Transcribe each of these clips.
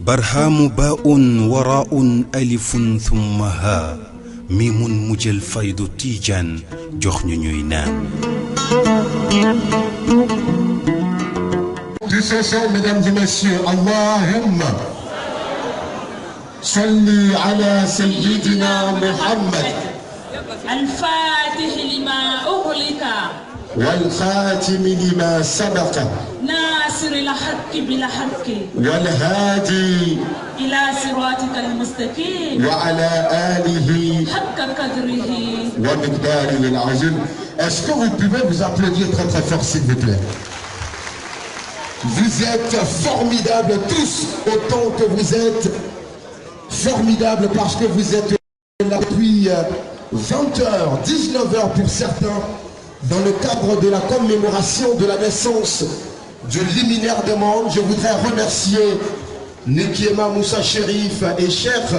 برهام باء وراء ألف ثم ها ميم مجل فيض تيجان جخن نينان. Tous ensemble, mesdames et messieurs, Allahumma salli ala sayyidina Muhammad al-Fatih lima ughliqa wal-Khatim lima sabaqa nasir al-haqqi bil-haqqi wal-Hadi ila siratika al-mustaqim wa ala alihi haqqa qadrihi wa miqdarihi al-azim. Est-ce que vous pouvez vous applaudir très très fort s'il vous plaît? Vous êtes formidables tous, autant que vous êtes formidables parce que vous êtes là depuis 20h, 19h pour certains, dans le cadre de la commémoration de la naissance du liminaire des mondes. Je voudrais remercier Nekiema Moussa Sherif et Cheikh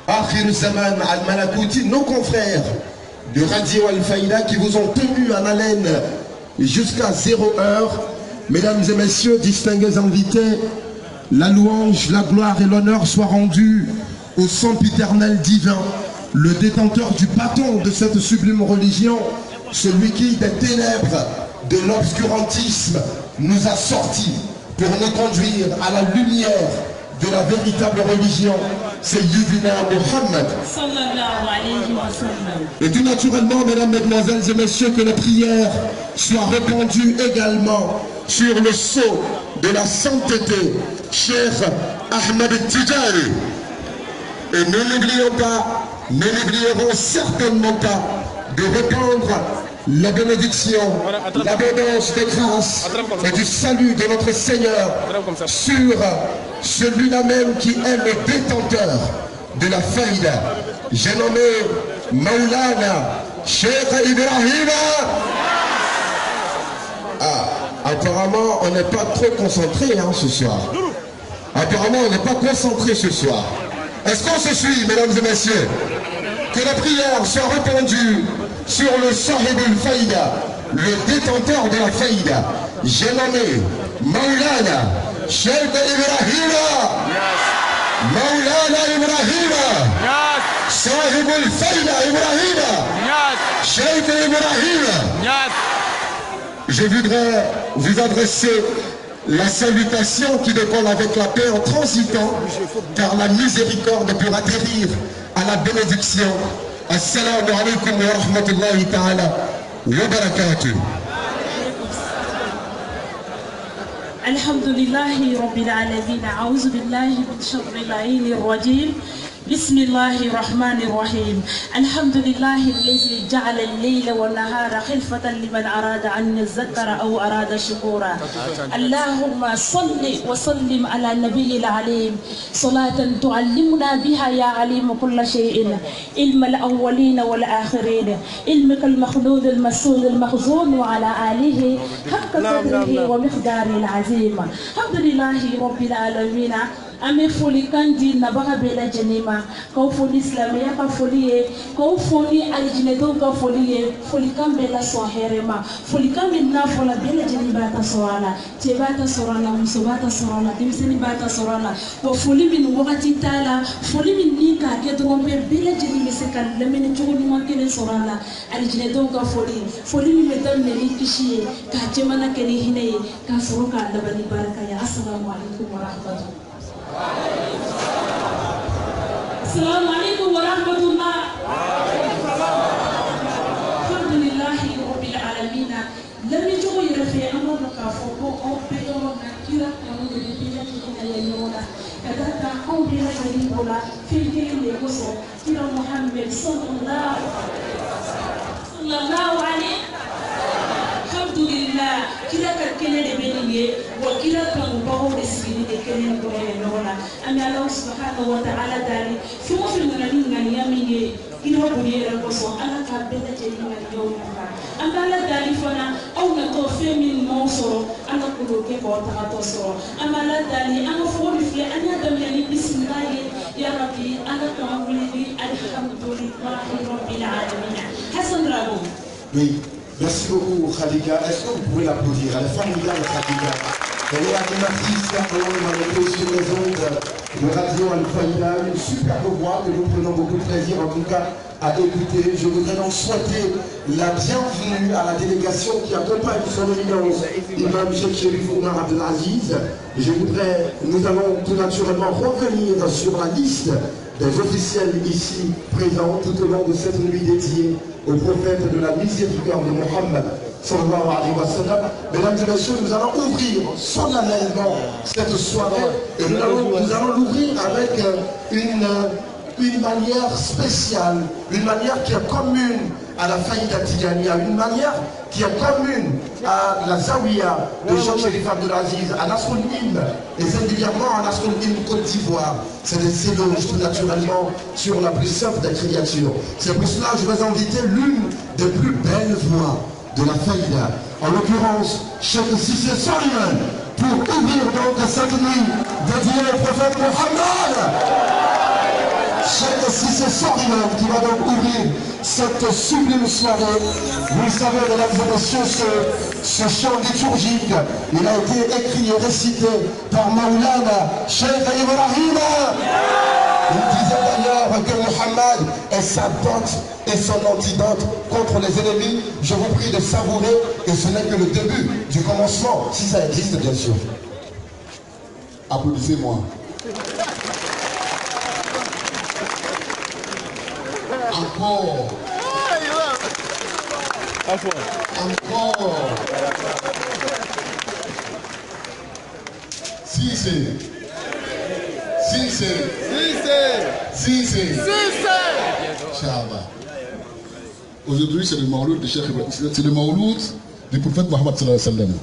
Akhir Zaman Al-Malakouti, nos confrères de Radio Al-Faïda qui vous ont tenu en haleine jusqu'à 0h. Mesdames et messieurs, distingués invités, la louange, la gloire et l'honneur soient rendus au sempiternel divin, le détenteur du bâton de cette sublime religion, celui qui, des ténèbres de l'obscurantisme, nous a sortis pour nous conduire à la lumière de la véritable religion, c'est Sayyidina Muhammad. Et tout naturellement, mesdames, mesdemoiselles et messieurs, que les prières soient répandues également sur le sceau de la sainteté, Cheikh Ahmed Tidjari. Et ne l'oublions pas, ne l'oublierons certainement pas de répandre la bénédiction, l'abondance des grâces et du salut de notre Seigneur sur celui-là même qui est le détenteur de la faïda. J'ai nommé Maulana Cheikh Ibrahim. Apparemment, on n'est pas trop concentré ce soir. Apparemment, on n'est pas concentré ce soir. Est-ce qu'on se suit, mesdames et messieurs? Que la prière soit répandue sur le Sahib al-Faïda, le détenteur de la Faïda. J'ai nommé Maulana Cheikh Ibrahim. Maulana Ibrahim. Sahib al-Faïda Ibrahim. Cheikh Ibrahim. Je voudrais vous adresser la salutation qui décolle avec la paix en transitant, car la miséricorde pour atterrir à la bénédiction. Assalamu alaikum wa rahmatullahi ta'ala wa barakatuh. Alhamdulillahi rabbil alamin. A'udhu billahi min sharri al-'aynir rajim. بسم الله الرحمن الرحيم. الحمد لله الذي جعل الليل والنهار خلفة لمن أراد أن يذكر أو أراد شكورا. اللهم صل وسلم على النبي العليم صلاة تعلمنا بها يا عليم كل شيء، علم الأولين والآخرين، علمك المخلود المسؤول المخزون، وعلى آله حق قدره ومقداره العظيم. الحمد لله رب العالمين. Ame foli kandi na baga bela jenema ka foli islamia ka foli ka foli aljinedo ka foli foli kan bela soherema foli kan na fola bela jeneba ta sorana tebata sorana musobata sorana dimseni bata sorana wa foli min wakati tala foli min ni ka ke drombe bela jenime se kan lemene chogoni makele sorana aljinedo ka foli min medan ne ni kishiye ka jemana kene hine ka soroka labani baraka ya. Assalamu alaikum wa rahmatullahi. السلام عليكم ورحمة الله. الحمد لله رب العالمين. لم يجوي في أمرك فوق أو بيوم كثيرا من الذين يجون كذا أو بلا يجون في الدين يقصر إلى محمد صلى الله عليه. الحمد لله كلا كلا بنيه وكلا كان بعور السنين كلا بنيه. أن الله سبحانه وتعالى داري ثم في المنامين يامي إنه بنيه القصة أنا كابدة جميع اليوم. أما لا داري فنا أو نتوفي من موصل أنا كلوك بوتها تصور. أما لا داري أنا فوري في أنا دمني بسم الله يا ربي أنا كمولي الحمد لله رب العالمين. حسن رابو. Oui. Merci beaucoup, Khadija. Est-ce que vous pouvez l'applaudir? Elle est formidable, Khadija. Elle est animatrice sur les ondes de Radio Al-Fayda, une superbe voix que nous prenons beaucoup de plaisir en tout cas à écouter. Je voudrais donc souhaiter la bienvenue à la délégation qui accompagne son éminence, Imam Cheikh Cherif Oumar Abdelaziz. Nous allons tout naturellement revenir sur la liste des officiels ici présents tout au long de cette nuit dédiée au prophète de la miséricorde de Mohammed sallallahu alayhi wa sallam. Mesdames et messieurs, nous allons ouvrir solennellement cette soirée et nous allons l'ouvrir avec une manière spéciale, une manière qui est commune à la Faïda Tidjania, une manière qui est commune à la Zawiya de Cheikh Cherif Abdelaziz, à Nasrul Ilm et singulièrement à Nasrul Ilm Côte d'Ivoire. C'est des éloges tout naturellement sur la plus simple des créatures. C'est pour cela que je vais inviter l'une des plus belles voix de la Faïda, en l'occurrence Cheikh Cissé Soliman, pour ouvrir donc cette nuit dédiée au prophète Mohammed. Cheikh Cissé Soliman qui va donc ouvrir cette sublime soirée. Vous le savez, mesdames et messieurs, ce chant liturgique, il a été écrit et récité par Maulana Cheikh Ibrahim. Il disait d'ailleurs que Mohammed est sa dote et son antidote contre les ennemis. Je vous prie de savourer et ce n'est que le début du commencement, si ça existe bien sûr. Applaudissez-moi. Encore. Encore. Cissé. Aujourd'hui, c'est le Mawloud de Cheikh Ibrahim. C'est le Mawloud du prophète Mohammed sallallahu alayhi wa sallam.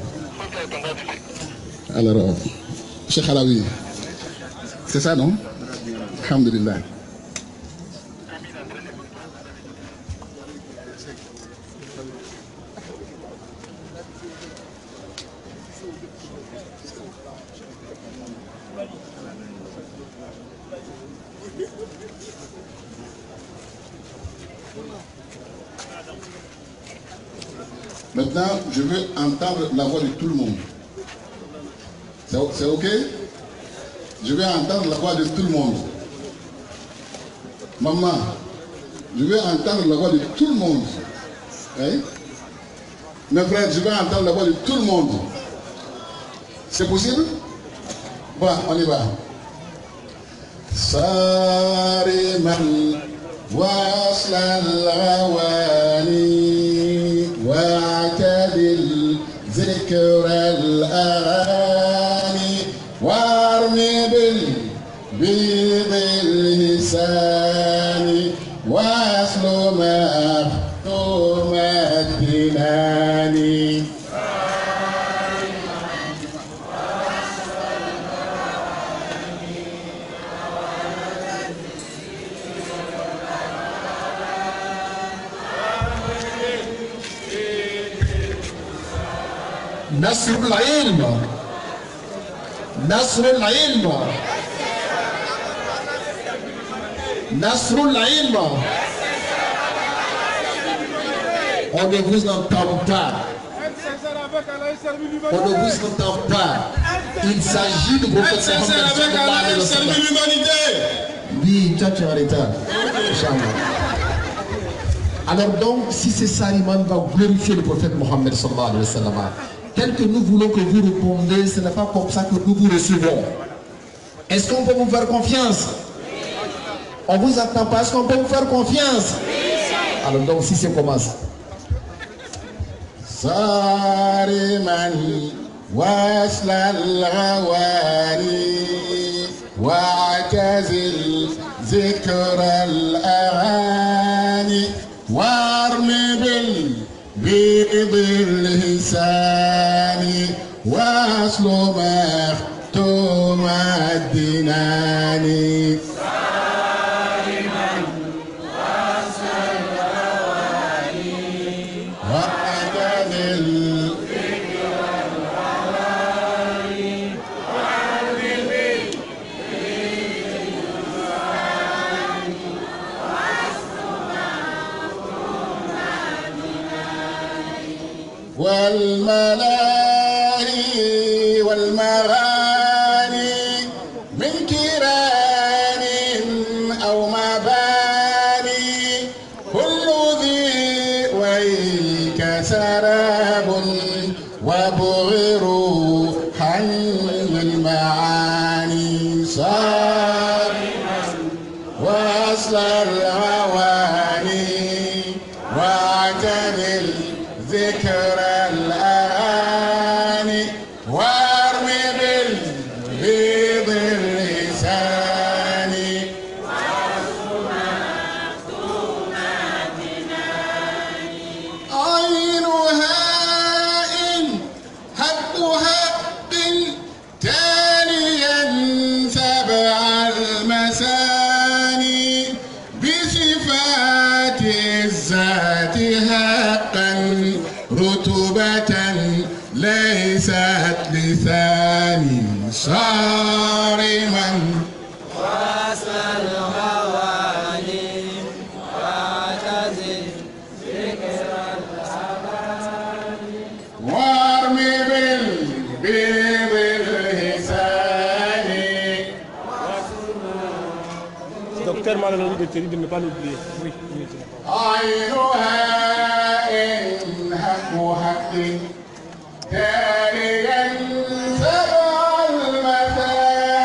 Alors, Cheikh Alawi, c'est ça, non? Alhamdulillah. Maintenant, je veux entendre la voix de tout le monde. C'est OK? Je veux entendre la voix de tout le monde. Maman, je veux entendre la voix de tout le monde. Hein? Mes frères, je veux entendre la voix de tout le monde. C'est possible? Bon, on y va. Sariman wasla al-awali واعتدل ذكر الأغاني وارمي بالبيض اللسان واسلو مختوم الدنان نصر العلم نصر العلم نصر العلم. On ne vous entend pas. On ne vous entend pas. Il s'agit de vous faire oui, tu es en retard. Alors donc, si c'est ça, l'imam va glorifier le prophète Mohammed sallallahu alayhi wa sallam. Tel que nous voulons que vous répondez, ce n'est pas comme ça que nous vous recevons. Est-ce qu'on peut vous faire confiance? On ne vous attend pas. Est-ce qu'on peut vous faire confiance? Alors donc, si c'est commence. Sariman wasla al-ghawari wa'tazil zikra al-aghani warmi bil بيض الهسان واسلو مختوم الدنان سالما واسل الغواني واعتذل ذكر الغواني وعلم باللسان واسلو مختوم الدنان والملاهي والمغاني من كيران أو مباني كل ذي ويك سراب وبغر حن المعاني صارما وأصل الهواني واعتدل ذكر الأغاني وارمي بالبيض اللسان عينها إن حقها تاليا سبع المثاني بصفات الذات حقا رتبة ليست لثاني صارما وأصل الهواني واعتزل ذكر الأغاني وارمي بالبيض الهساني. Docteur Malaloui de Thierry de ne pas l'oublier. Oui, oui. عينها إن حق حق تاليا سبع المثاني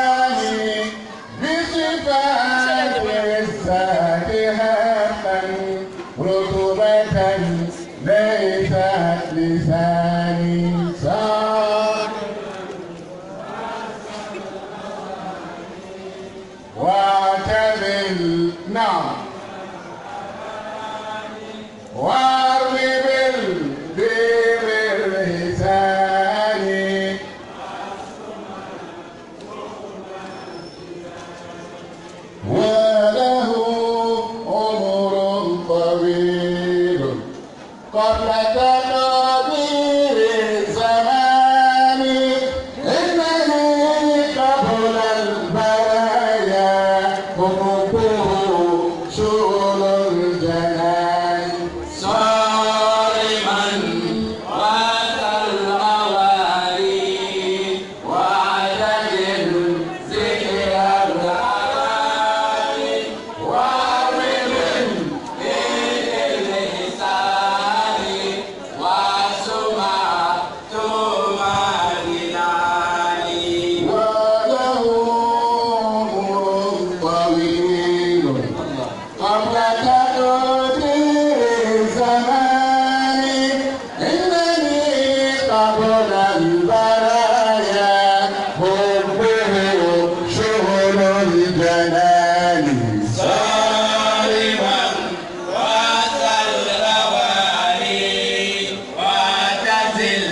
بصفات الذات حقا رتبة ليست لساني صار واعتدل نعم وارمي بالبيض الهساني وله عمر طويل قبل تقدير الزمان إنني قبل البرايا حبه شؤون الجنان صارما وأتى الأواني واعتدل ذكر الأغاني وارمي بالبيض اللسان وسمع ثم جناني وله عمر طويل قبل تقدير الزمان إنني قبل البرايا حبه شغل الجنان صارما وأتى الأواني واعتزل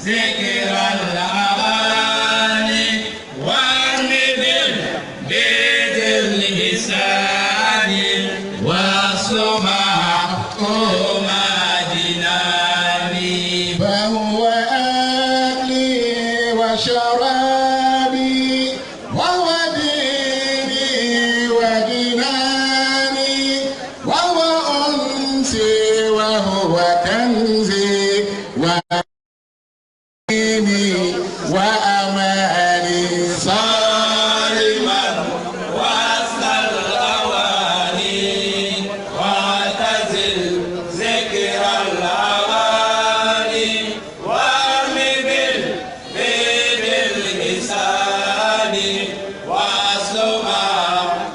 ذكر الأغاني وارمي بالبيض اللسان وسمع ثم جناني فهو أكلي وشرابي وهو ديني وجناني وهو أنسي وهو كنزي وديني وأماني صارما وأصل الأواني واعتزل ذكر الأغاني وارمي بالبيض اللسان وسمع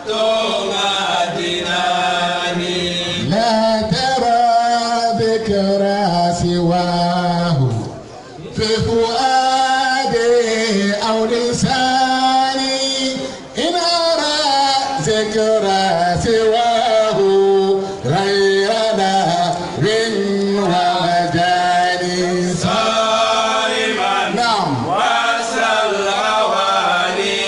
ثم جناني لا ترى ذكرى سواه في فؤادي أو لساني إن أرى ذكرى سواه غير لهو ومجاني صارما نعم وأصل الأواني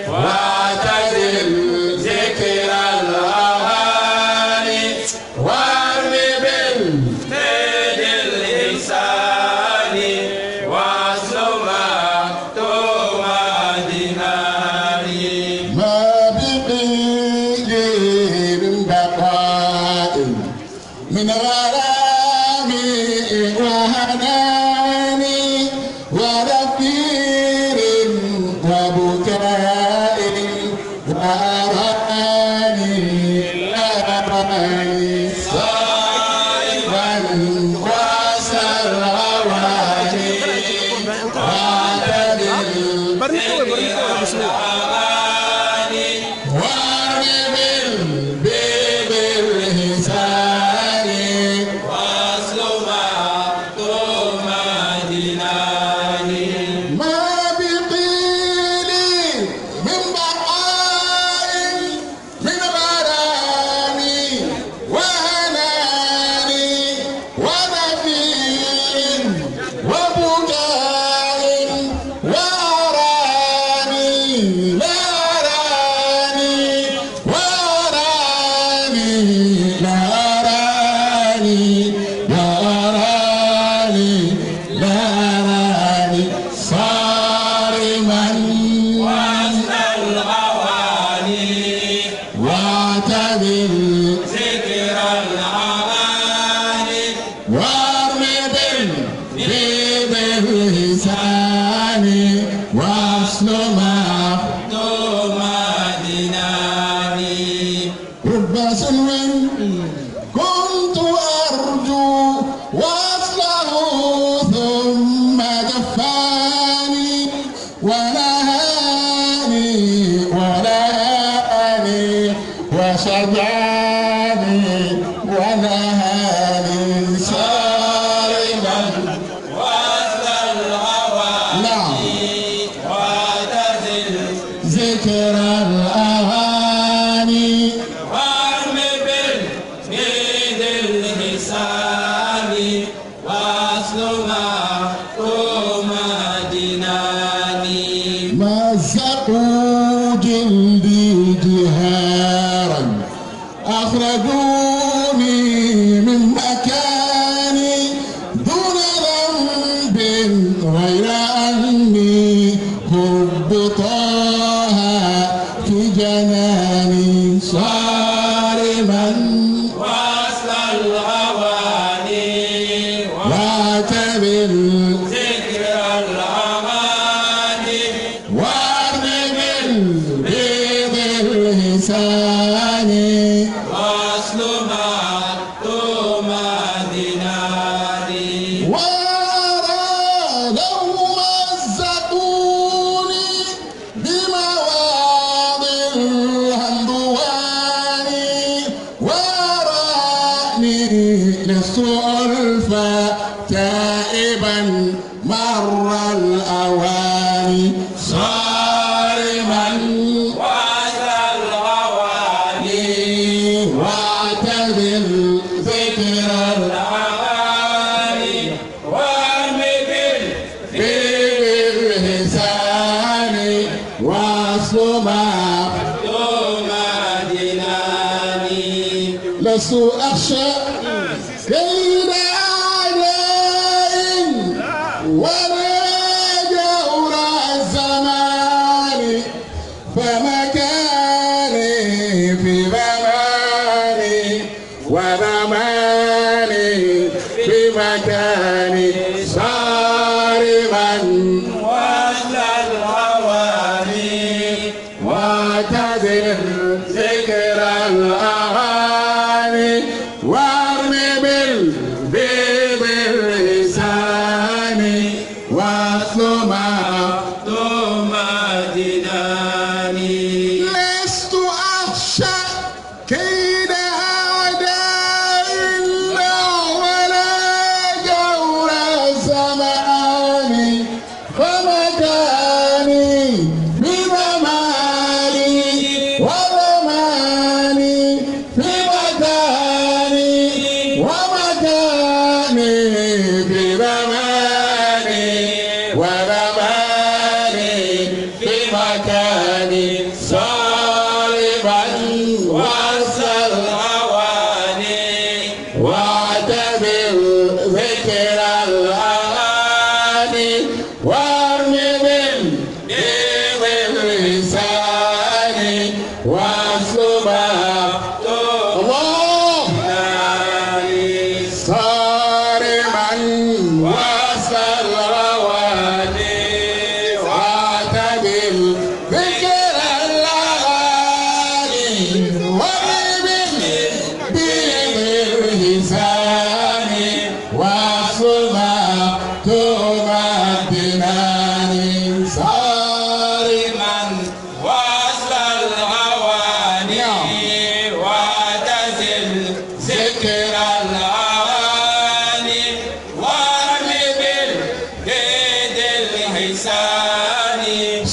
واعتزل ذكر الأغاني وارمي بالبيض اللسان وسمع Come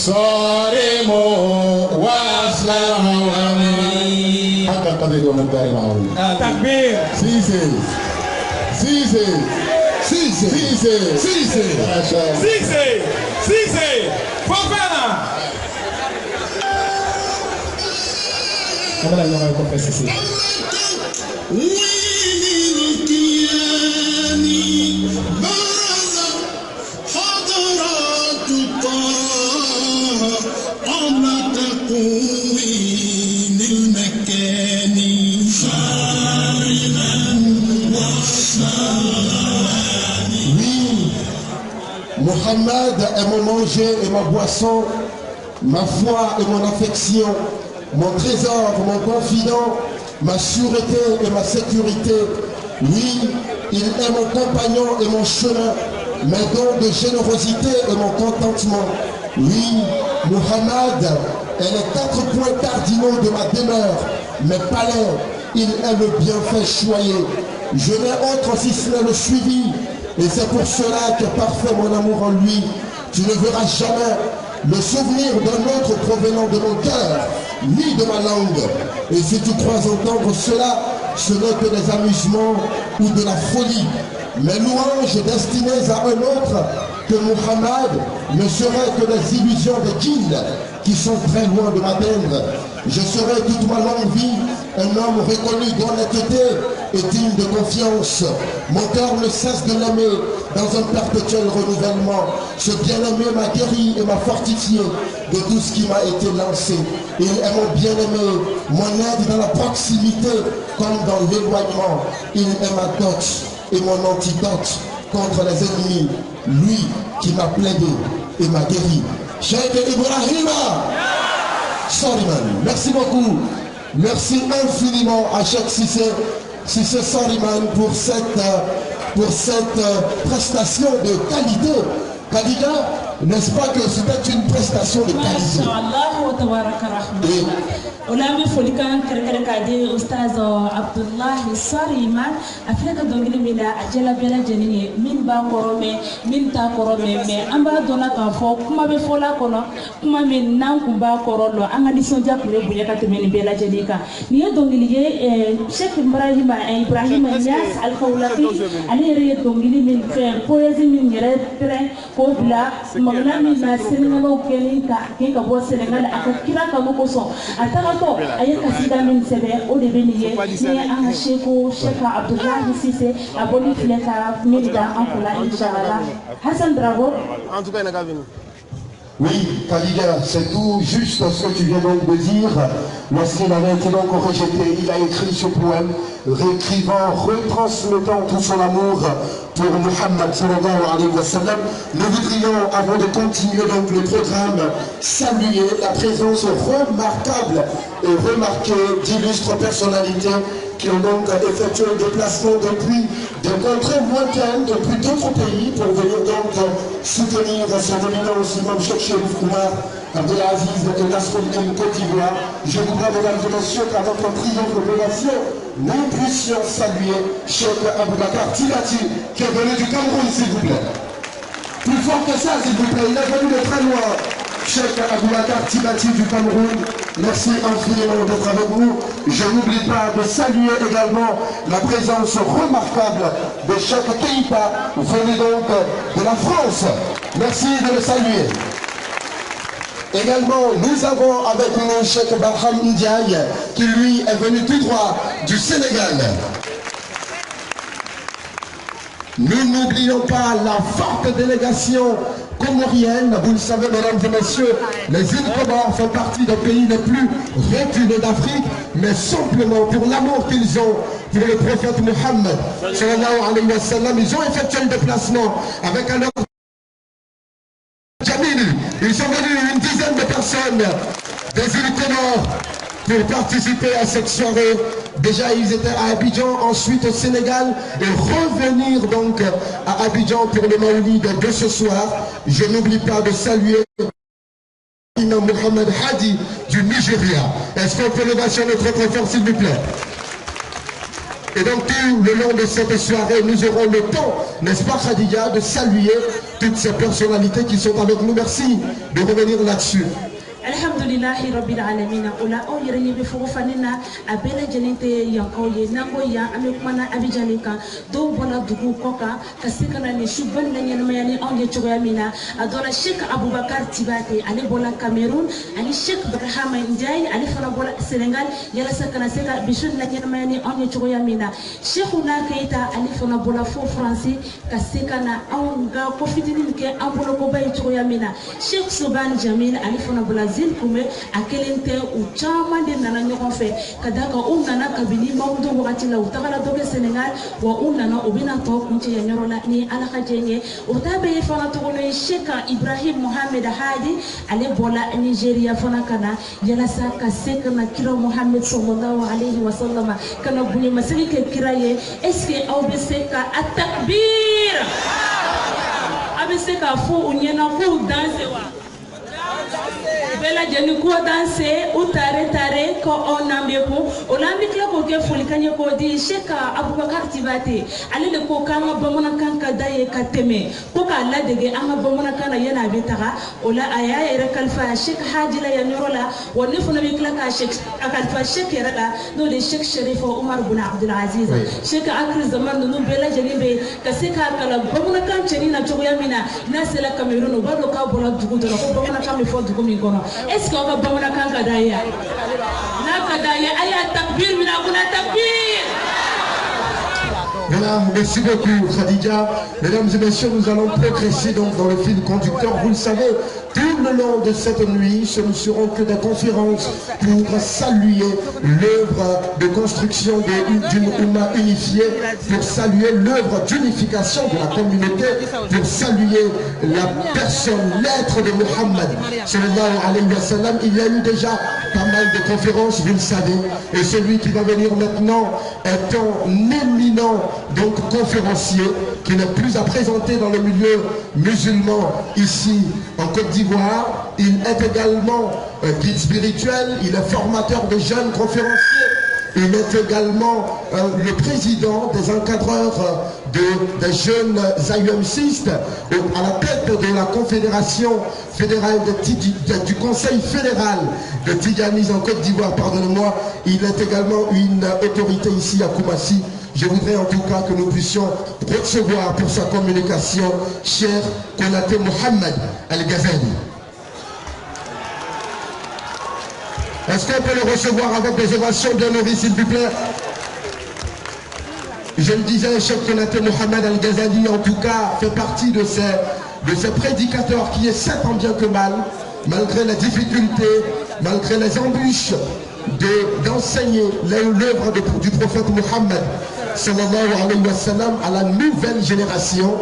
صارم وأصلح ومن حتى القدر والمقدار العظيم. تكبير. سيسي سيسي سيسي سيسي سيسي ما شاء الله. سيسي سيسي فوفانا. أنا لا أعرف كيف سيسي. Mohamed est mon manger et ma boisson, ma foi et mon affection, mon trésor, mon confident, ma sûreté et ma sécurité. Oui, il est mon compagnon et mon chemin, mes dons de générosité et mon contentement. Oui, Mohamed est les 4 points cardinaux de ma demeure, mes palais. Il est le bienfait choyé. Je n'ai autre si ce n'est le suivi. Et c'est pour cela que parfait mon amour en lui. Tu ne verras jamais le souvenir d'un autre provenant de mon cœur, ni de ma langue. Et si tu crois entendre cela, ce n'est que des amusements ou de la folie. Mes louanges destinées à un autre que Muhammad ne seraient que des illusions de djinns qui sont très loin de m'atteindre. Je serai toute ma longue vie un homme reconnu d'honnêteté et digne de confiance. Mon cœur ne cesse de l'aimer dans un perpétuel renouvellement. Ce bien-aimé m'a guéri et m'a fortifié de tout ce qui m'a été lancé. Il est mon bien-aimé, mon aide dans la proximité comme dans l'éloignement. Il est ma dot et mon antidote contre les ennemis. Lui qui m'a plaidé et m'a guéri. Cheikh Ibrahima Soriman, merci beaucoup. Merci infiniment à Cheikh Cissé Soriman pour cette prestation de qualité. Khadija, n'est-ce pas que c'était une prestation de qualité? Olami folikan kare kade Ustaz Abdullah Soriman Afrika dongili mina ajela bela jeni min ba korome min ta korome me amba dona ka fo kuma be fola kono kuma min nan ku ba korolo anga disonja kule buya ka temeni bela jeni ka ni dongili ye Sheikh Ibrahim Niass Al-Khawlaqi ali re dongili min fe poésie min yere tre ko bla magna min na Sénégal keni ka bo Sénégal akakira ka moko so ataka ayeka sida min sebe o de beniye ni anga Cheikh Abdullah Cissé aboni fleka milda ankula inshallah Hassan Bravo En tout cas, il a venu. Oui, Khadija, c'est tout juste ce que tu viens donc de dire. Lorsqu'il avait été donc rejeté, il a écrit ce poème, réécrivant, retransmettant tout son amour pour Muhammad sallallahu alayhi wa sallam. Nous voudrions, avant de continuer donc le programme, saluer la présence remarquable et remarquée d'illustres personnalités qui ont donc effectué le déplacement depuis des contrées lointaines, depuis d'autres pays, pour venir donc soutenir son éminence Imam Cheikh Chérif Oumar Abdelaziz et Nasruddin Côte d'Ivoire. Je voudrais, mesdames et messieurs, qu'à notre triomphe de nation, nous puissions saluer Cheikh Aboubakar Tibati, qui est venu du Cameroun, s'il vous plaît. Plus fort que ça, s'il vous plaît, il est venu de très loin. Cheikh Aboubakar Tibati du Cameroun, merci infiniment d'être avec nous. Je n'oublie pas de saluer également la présence remarquable de Cheikh Keïta, venu donc de la France. Merci de le saluer. Également, nous avons avec nous Cheikh Barham Ndiaye, qui lui est venu tout droit du Sénégal. Nous n'oublions pas la forte délégation comorienne. Vous le savez, mesdames et messieurs, les îles Comores font partie des pays les plus reculés d'Afrique, mais simplement pour l'amour qu'ils ont pour le prophète Mohammed sallallahu alayhi wa sallam, ils ont effectué le déplacement avec un ordre Jamil. Ils sont venus une dizaine de personnes des îles Comores pour participer à cette soirée. Déjà, ils étaient à Abidjan, ensuite au Sénégal, et revenir donc à Abidjan pour le Maoulid de ce soir. Je n'oublie pas de saluer Mohamed Hadi du Nigeria. Est-ce qu'on peut lever sur notre très fort, s'il vous plaît? Et donc tout le long de cette soirée, nous aurons le temps, n'est-ce pas Khadija, de saluer toutes ces personnalités qui sont avec nous. Merci de revenir là-dessus. Alhamdulillahi rabbil alamin ola o yere ni be fo fanina abela jelinte yanko ye nango ya ame kumana abijanika do bona dugu koka kasikana ni shuban na nyana mayani on ye choya mina adona Sheikh Abubakar Tibate ali bola Cameroon ali Sheikh Brahama Ndiaye ali fana bola Senegal yala sakana seka bishun na nyana mayani on ye choya mina Sheikh Una Keita ali fana bola fo France kasikana on ga kofitini ke ambola ko bay choya mina Sheikh Soban Jamil ali fana bola kume akelente uchama de nana ɲɔgɔn fɛ kadaka u nana kabini mawudo wagati la u tagala dɔ kɛ Senegal wa u nana u bɛna tɔ kuncɛ yan yɔrɔ la ni ala ka jɛn ye u ta bɛ ye fana tɔgɔlo ye Sheikh Ibrahim Mohamed Hadi ale bɔla Nigeria fana kana yalasa ka se kana kira Muhammad sallallahu alaihi wa sallam kana bunye masigi kɛ kira ye est-ce que aw bɛ se ka atakbir a bɛ se ka fɔ u ɲɛna k'u danse wa bela jeni ko danse u tare ko on nambe ko o lambi kla ko ke foli kanye ko di Sheikh Abubakar Tibate ale le ko kanga bamona kanka daye kateme ko ka la dege anga bamona kana yana bitaga o la aya ere kalfa Sheikh Haji la yanorola woni funa bi kla ka Sheikh akalfa Sheikh yara no le Sheikh Sharif Umar bin Abdul Aziz Sheikh akri zaman no bela jeni be kasika kala bamona kan cheni na jogo yamina na sela Cameroon ba do ka bola dugu do ko bamona kan mi fo dugu mi kono est-ce qu'on va bamana kan kadaya na kadaya aya takbir mina kuna takbir. Voilà, merci beaucoup Khadija. Mesdames et messieurs, nous allons progresser donc dans le fil conducteur. Vous le savez, tout le long de cette nuit, ce ne seront que des conférences pour saluer l'œuvre de construction d'une Oumma unifiée, pour saluer l'œuvre d'unification de la communauté, pour saluer la personne, l'être de Muhammad sallallahu alayhi wa sallam. Il y a eu déjà pas mal de conférences, vous le savez, et celui qui va venir maintenant est un éminent donc conférencier qui n'est plus à présenter dans le milieu musulman ici en Côte d'Ivoire. Il est également guide spirituel, il est formateur de jeunes conférenciers. Il est également le président des encadreurs des jeunes AUMCistes à la tête de la Confédération fédérale du Conseil fédéral de Tidjanis en Côte d'Ivoire, pardonnez-moi. Il est également une autorité ici à Koumassi. Je voudrais en tout cas que nous puissions recevoir pour sa communication cher Konaté Mohamed Al-Ghazali. Est-ce qu'on peut le recevoir avec des ovations bien nourries, s'il vous plaît? Je le disais, Cheikh Konaté Mohamed Al-Ghazali, en tout cas, fait partie de ces prédicateurs qui essaient tant bien que mal, malgré les difficultés, malgré les embûches, d'enseigner l'œuvre du prophète Mohammed sallallahu alayhi wa sallam à la nouvelle génération,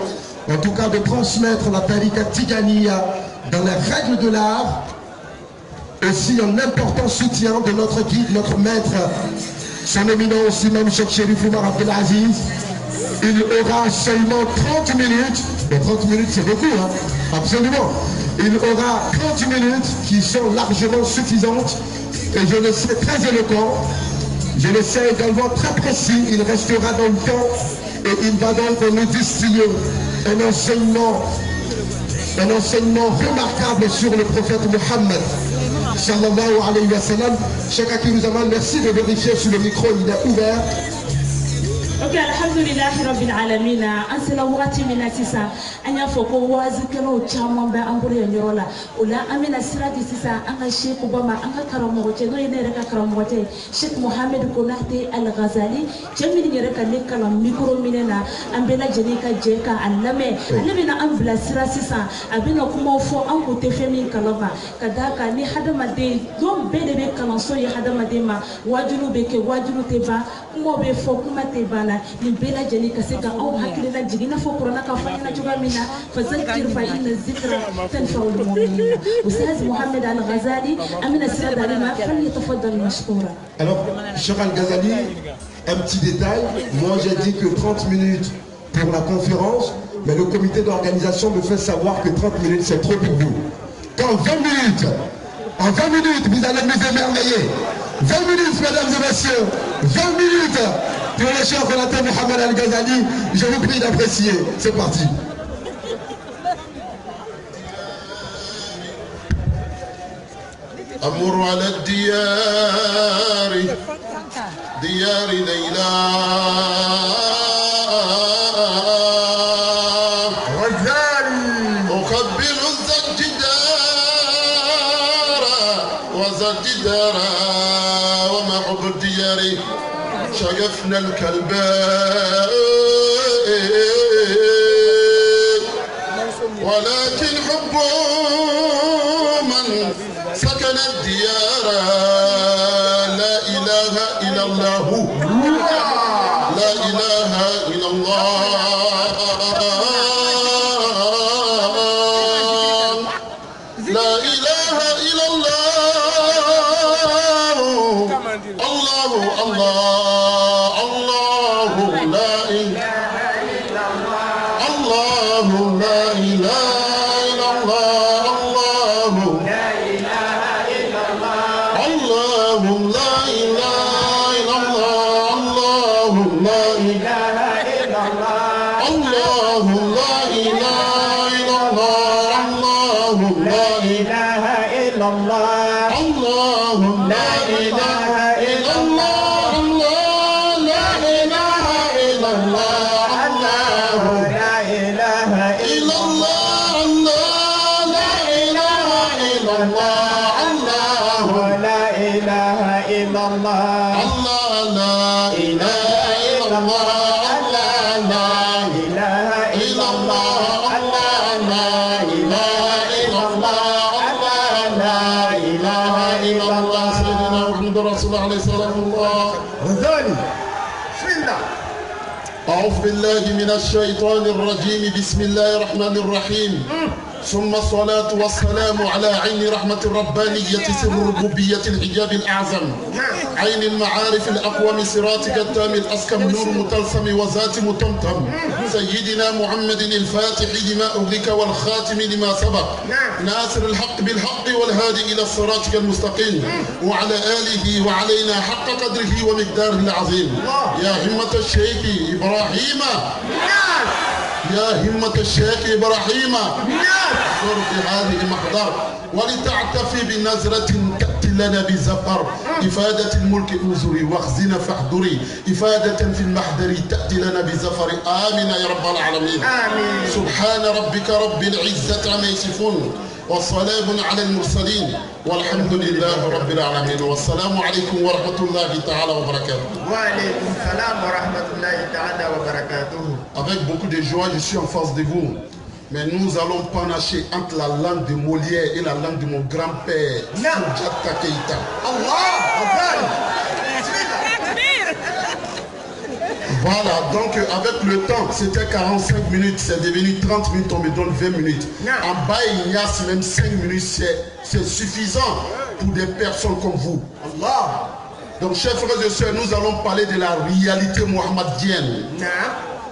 en tout cas de transmettre la tariqa Tidjaniya dans les règles de l'art, aussi un important soutien de notre guide, notre maître, son éminence Imam Cheikh Sherif Oumar Abdel Aziz. Il aura seulement 30 minutes, et 30 minutes c'est beaucoup, hein, absolument. Il aura 30 minutes qui sont largement suffisantes, et je le sais très éloquent, je le sais également très précis. Il restera dans le temps et il va donc nous distiller un enseignement remarquable sur le prophète Mohammed sallallahu alayhi wa sallam. Cheikh Akirouzaman, merci de vérifier sur le micro, il est ouvert. Ok, alhamdulillahi rabbil alamina. An sela wagati min na sisan an y'a fɔ ko waazikɛlaw caman bɛ an bolo yan yɔrɔ la. O la an bɛna sira di sisan an ka Sheikh Bama, an ka karamɔgɔ cɛ n'o ye ne yɛrɛ ka karamɔgɔ cɛ Sheikh Mohamed Konaté Al-Ghazali, cɛ min yɛrɛ ka ne kalan micro minɛ na an bɛɛ lajɛlen ka jɛ ka a lamɛn. Ale bɛna an bila sira sisan, a bɛna kumaw fɔ an kun tɛ fɛn min kalama, ka d'a kan ni hadamaden don bɛɛ de bɛ kalanso ye hadamaden ma, wajilu bɛ kɛ wajilu tɛ ban, kumaw bɛ fɔ kuma tɛ ban. Ni bela jeni ka se ka aw hakilina jigin n'a fɔ kuranna ka fɔ ɲɛna cogoya min na fazakir fa inna zikra tanfa'ul mu'minin. Ustaz Mohamed Al-Ghazali an bɛna sira d'ale ma falyatafaddal mashkoura. Alors, Cheikh Al-Ghazali, un petit détail, moi j'ai dit que 30 minutes pour la conférence, mais le comité d'organisation me fait savoir que 30 minutes c'est trop pour vous. Quand 20 minutes, en 20 minutes vous allez nous émerveiller. 20 minutes mesdames et messieurs, 20 minutes. pour le chef Relateur Mohamed Al-Ghazali, je vous prie d'apprécier. C'est parti. أمر على الديار ديار ليلى أقبل الجدار وما حب الديار شغفنا الكلباء ولكن حب من سكن الديار لا إله إلا الله لا إله إلا الله لا إله إلا الله الله الله الله لا إله إلا الله الله لا إله إلا الله الله لا إله إلا الله الله لا إله إلا الله الله لا إله إلا الله الله لا إله إلا الله الله لا إله إلا الله الله لا إله إلا الله الله لا إله إلا الله الله لا إله إلا الله الله لا إله إلا الله الله لا إله إلا الله الله لا إله إلا الله الله لا إله إلا الله الله لا إله إلا الله الله لا إله إلا الله سيدنا محمد رسول الله عليه الصلاة والسلام Ghazali, بسم الله. أعوذ بالله من الشيطان الرجيم بسم الله الرحمن الرحيم ثم الصلاة والسلام على عين رحمة الربانية سر ربوبية الحجاب الأعظم عين المعارف الأقوم صراطك التام الأسكم نور متلسم وذات متمتم سيدنا محمد الفاتح لما أغلق والخاتم لما سبق ناصر الحق بالحق والهادي إلى صراطك المستقيم وعلى آله وعلينا حق قدره ومقداره العظيم يا همة الشيخ إبراهيم يا همة الشيخ إبراهيم صر في هذه المحضر ولتعتفي بنظرة تأتي لنا بزفر إفادة الملك أنظري واخزنا فاحضري إفادة في المحضر تأتي لنا بزفر آمين يا رب العالمين آمين سبحان ربك رب العزة عما يصفون والسلام على المرسلين والحمد لله رب العالمين والسلام عليكم ورحمة الله تعالى وبركاته. وعليكم السلام ورحمة الله تعالى وبركاته. Avec beaucoup de joie, je suis en face de vous. Mais nous allons panacher entre la langue de Molière et la langue de mon grand-père, Soundiata Keïta. Voilà, donc avec le temps, c'était 45 minutes, c'est devenu 30 minutes, on me donne 20 minutes. En bas, il y a même 5 minutes, c'est suffisant pour des personnes comme vous. Allah. Donc, chers frères et sœurs, nous allons parler de la réalité mohammedienne.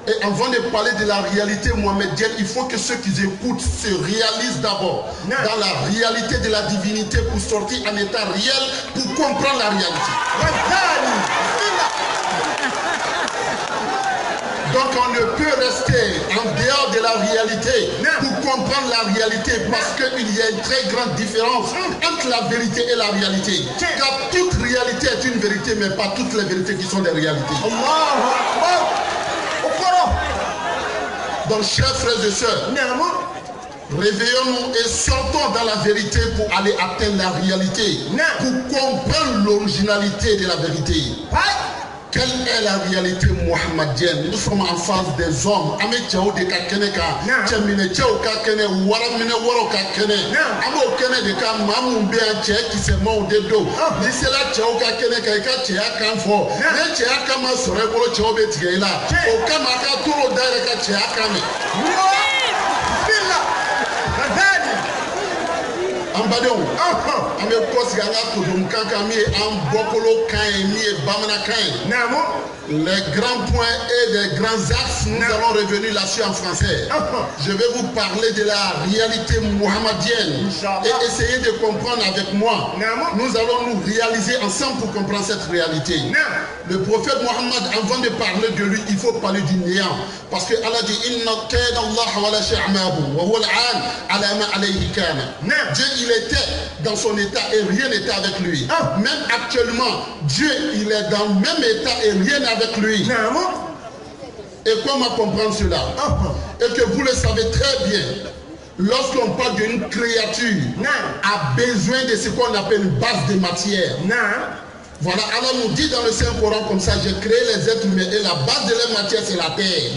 Et avant de parler de la réalité mohammedienne, il faut que ceux qui écoutent se réalisent d'abord dans la réalité de la divinité pour sortir en état réel, pour comprendre la réalité. Donc on ne peut rester en dehors de la réalité pour comprendre la réalité parce qu'il y a une très grande différence entre la vérité et la réalité. Car toute réalité est une vérité, mais pas toutes les vérités qui sont des réalités. Donc chers frères et sœurs, réveillons-nous et sortons dans la vérité pour aller atteindre la réalité, pour comprendre l'originalité de la vérité. Quelle est la réalité mohammedienne? Nous sommes en face des hommes. Ame tchao de kakene ka, tchemine tchao kakene, waramine waro kakene. Ame okene de ka mamumbe an tche qui se mou de do. D'ici là tchao kakene ka eka tchea kanfo. Ne tchea kama sore bolo tchao betigeila. Okama ka turo dare ka tchea kame. Ambadon, Les grands points et les grands axes, nous allons revenir là-dessus en français. Je vais vous parler de la réalité muhammadienne et essayer de comprendre avec moi. Nous allons nous réaliser ensemble pour comprendre cette réalité. Le prophète Mohammed, avant de parler de lui, il faut parler du néant. Parce que Allah dit Dieu, il était dans son état et rien n'était avec lui. Même actuellement, Dieu, il est dans le même état et rien n'est avec lui. Et comment comprendre cela? Et que vous le savez très bien, lorsqu'on parle d'une créature, a besoin de ce qu'on appelle une base de matière. Voilà, Allah nous dit dans le Saint-Coran comme ça, j'ai créé les êtres humains et la base de leur matière c'est la terre.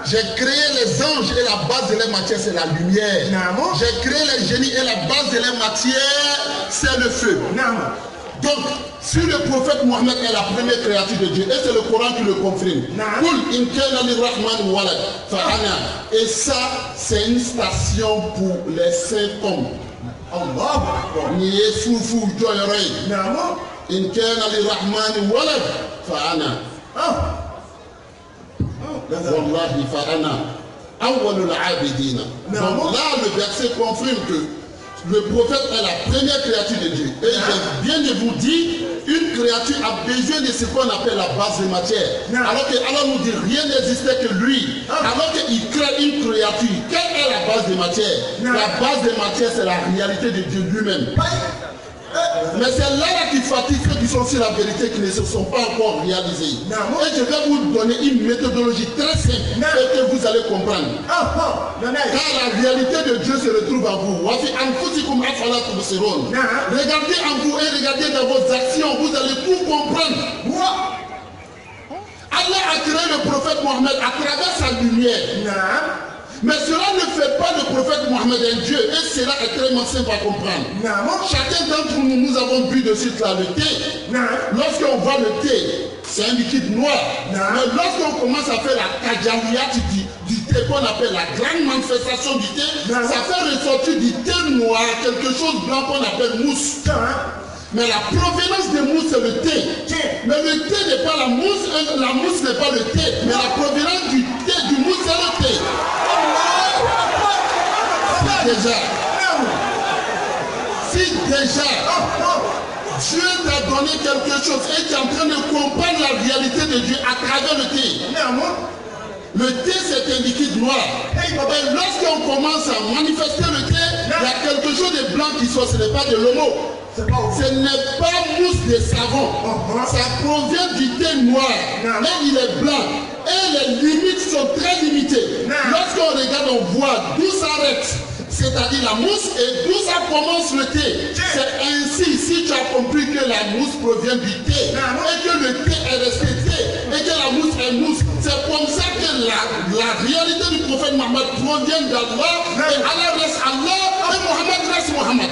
J'ai créé les anges et la base de leur matière c'est la lumière. J'ai créé les génies et la base de leur matière c'est le feu. Donc, si le prophète Mohammed est la première créature de Dieu, et c'est le Coran qui le confirme, et ça, c'est une station pour les saints hommes. Allah, إن كان للرحمن ولد فأنا والله فأنا أول العابدين. Donc là le verset confirme que le prophète est la première créature de Dieu. Et je viens de vous dire, une créature a besoin de ce qu'on appelle la base de matière. Alors que Allah nous dit rien n'existait que lui. Alors qu'il crée une créature, quelle est la base de matière? La base de matière c'est la réalité de Dieu lui-même. Mais c'est là qui fatigue ceux qui sont sur la vérité qui ne se sont pas encore réalisés. Et je vais vous donner une méthodologie très simple et que vous allez comprendre. Car la réalité de Dieu se retrouve en vous. Regardez en vous et regardez dans vos actions, vous allez tout comprendre. Allah a créé le prophète Mohammed à travers sa lumière. Mais cela ne fait pas le prophète Mohammed un Dieu. Et cela est très simple à comprendre. Chacun d'entre nous, nous avons bu de suite là le thé. Lorsqu'on voit le thé, c'est un liquide noir. Mais lorsqu'on commence à faire la tajaliyat du thé, qu'on appelle la grande manifestation du thé, ça fait ressortir du thé noir quelque chose blanc qu'on appelle mousse. Mais la provenance de mousse, c'est le thé. Mais le thé n'est pas la mousse n'est pas le thé. Mais la provenance du thé, du mousse, c'est le thé. Si déjà Dieu t'a donné quelque chose et tu es en train de comprendre la réalité de Dieu à travers le thé. Le thé c'est un liquide noir. Et lorsqu'on commence à manifester le thé, il y a quelque chose de blanc qui sort, ce n'est pas de l'homo. Ce n'est pas mousse de savon. Ça provient du thé noir. Mais il est blanc. Et les limites sont très limitées. Lorsqu'on regarde, on voit d'où s'arrête, c'est-à-dire la mousse, et d'où ça commence le thé. C'est ainsi, si tu as compris que la mousse provient du thé, et que le thé est resté thé, et que la mousse est mousse, c'est comme ça que la réalité du prophète Mohammed provient d'Allah, et Allah reste Allah, et Mohammed reste Mohammed.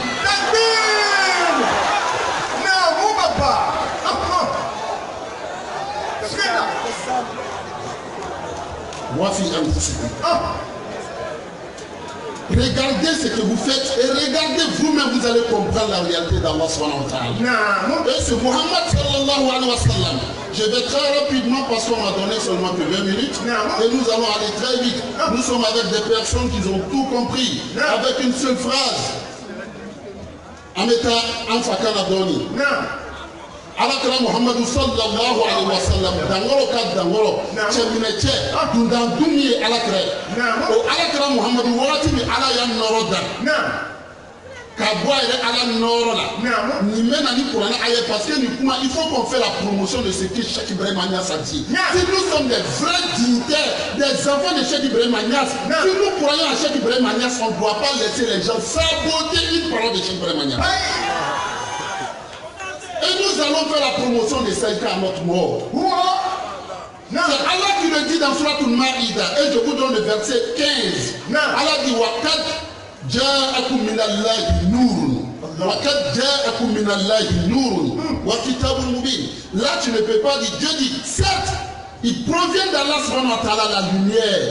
Regardez ce que vous faites et regardez vous-même, vous allez comprendre la réalité d'Allah subhanahu wa ta'ala. Et c'est Muhammad sallallahu alayhi wa sallam. Je vais très rapidement parce qu'on m'a donné seulement que 20 minutes et nous allons aller très vite. Nous sommes avec des personnes qui ont tout compris avec une seule phrase. Ameta Amfakana Doni. Alakara Muhammadu sallallahu alayhi wa sallam dangoro kad dangoro chemine che dundan dumi alakara o alakara Muhammadu wati mi ala ya noroda ka boire ala norola ni mena ni Coran ayé parce que il faut qu'on fait la promotion de ce que Cheikh Ibrahim Niass a dit. Si nous sommes des vrais dignitaires, des enfants de Cheikh Ibrahim Niass, si nous croyons à Cheikh Ibrahim Niass, on ne doit pas laisser les gens saboter une parole de Cheikh Ibrahim Niass. Et nous allons faire la promotion de celle à notre mort. C'est Allah qui le dit dans Surat Al-Ma'ida. Et je vous donne le verset 15. Allah dit Waqad ja'akum minallahi nurun. Waqad ja'akum minallahi nurun. Wa kitabun mubin. Là tu ne peux pas dire. Dieu dit certes, Il provient d'Allah subhanahu wa ta'ala la lumière,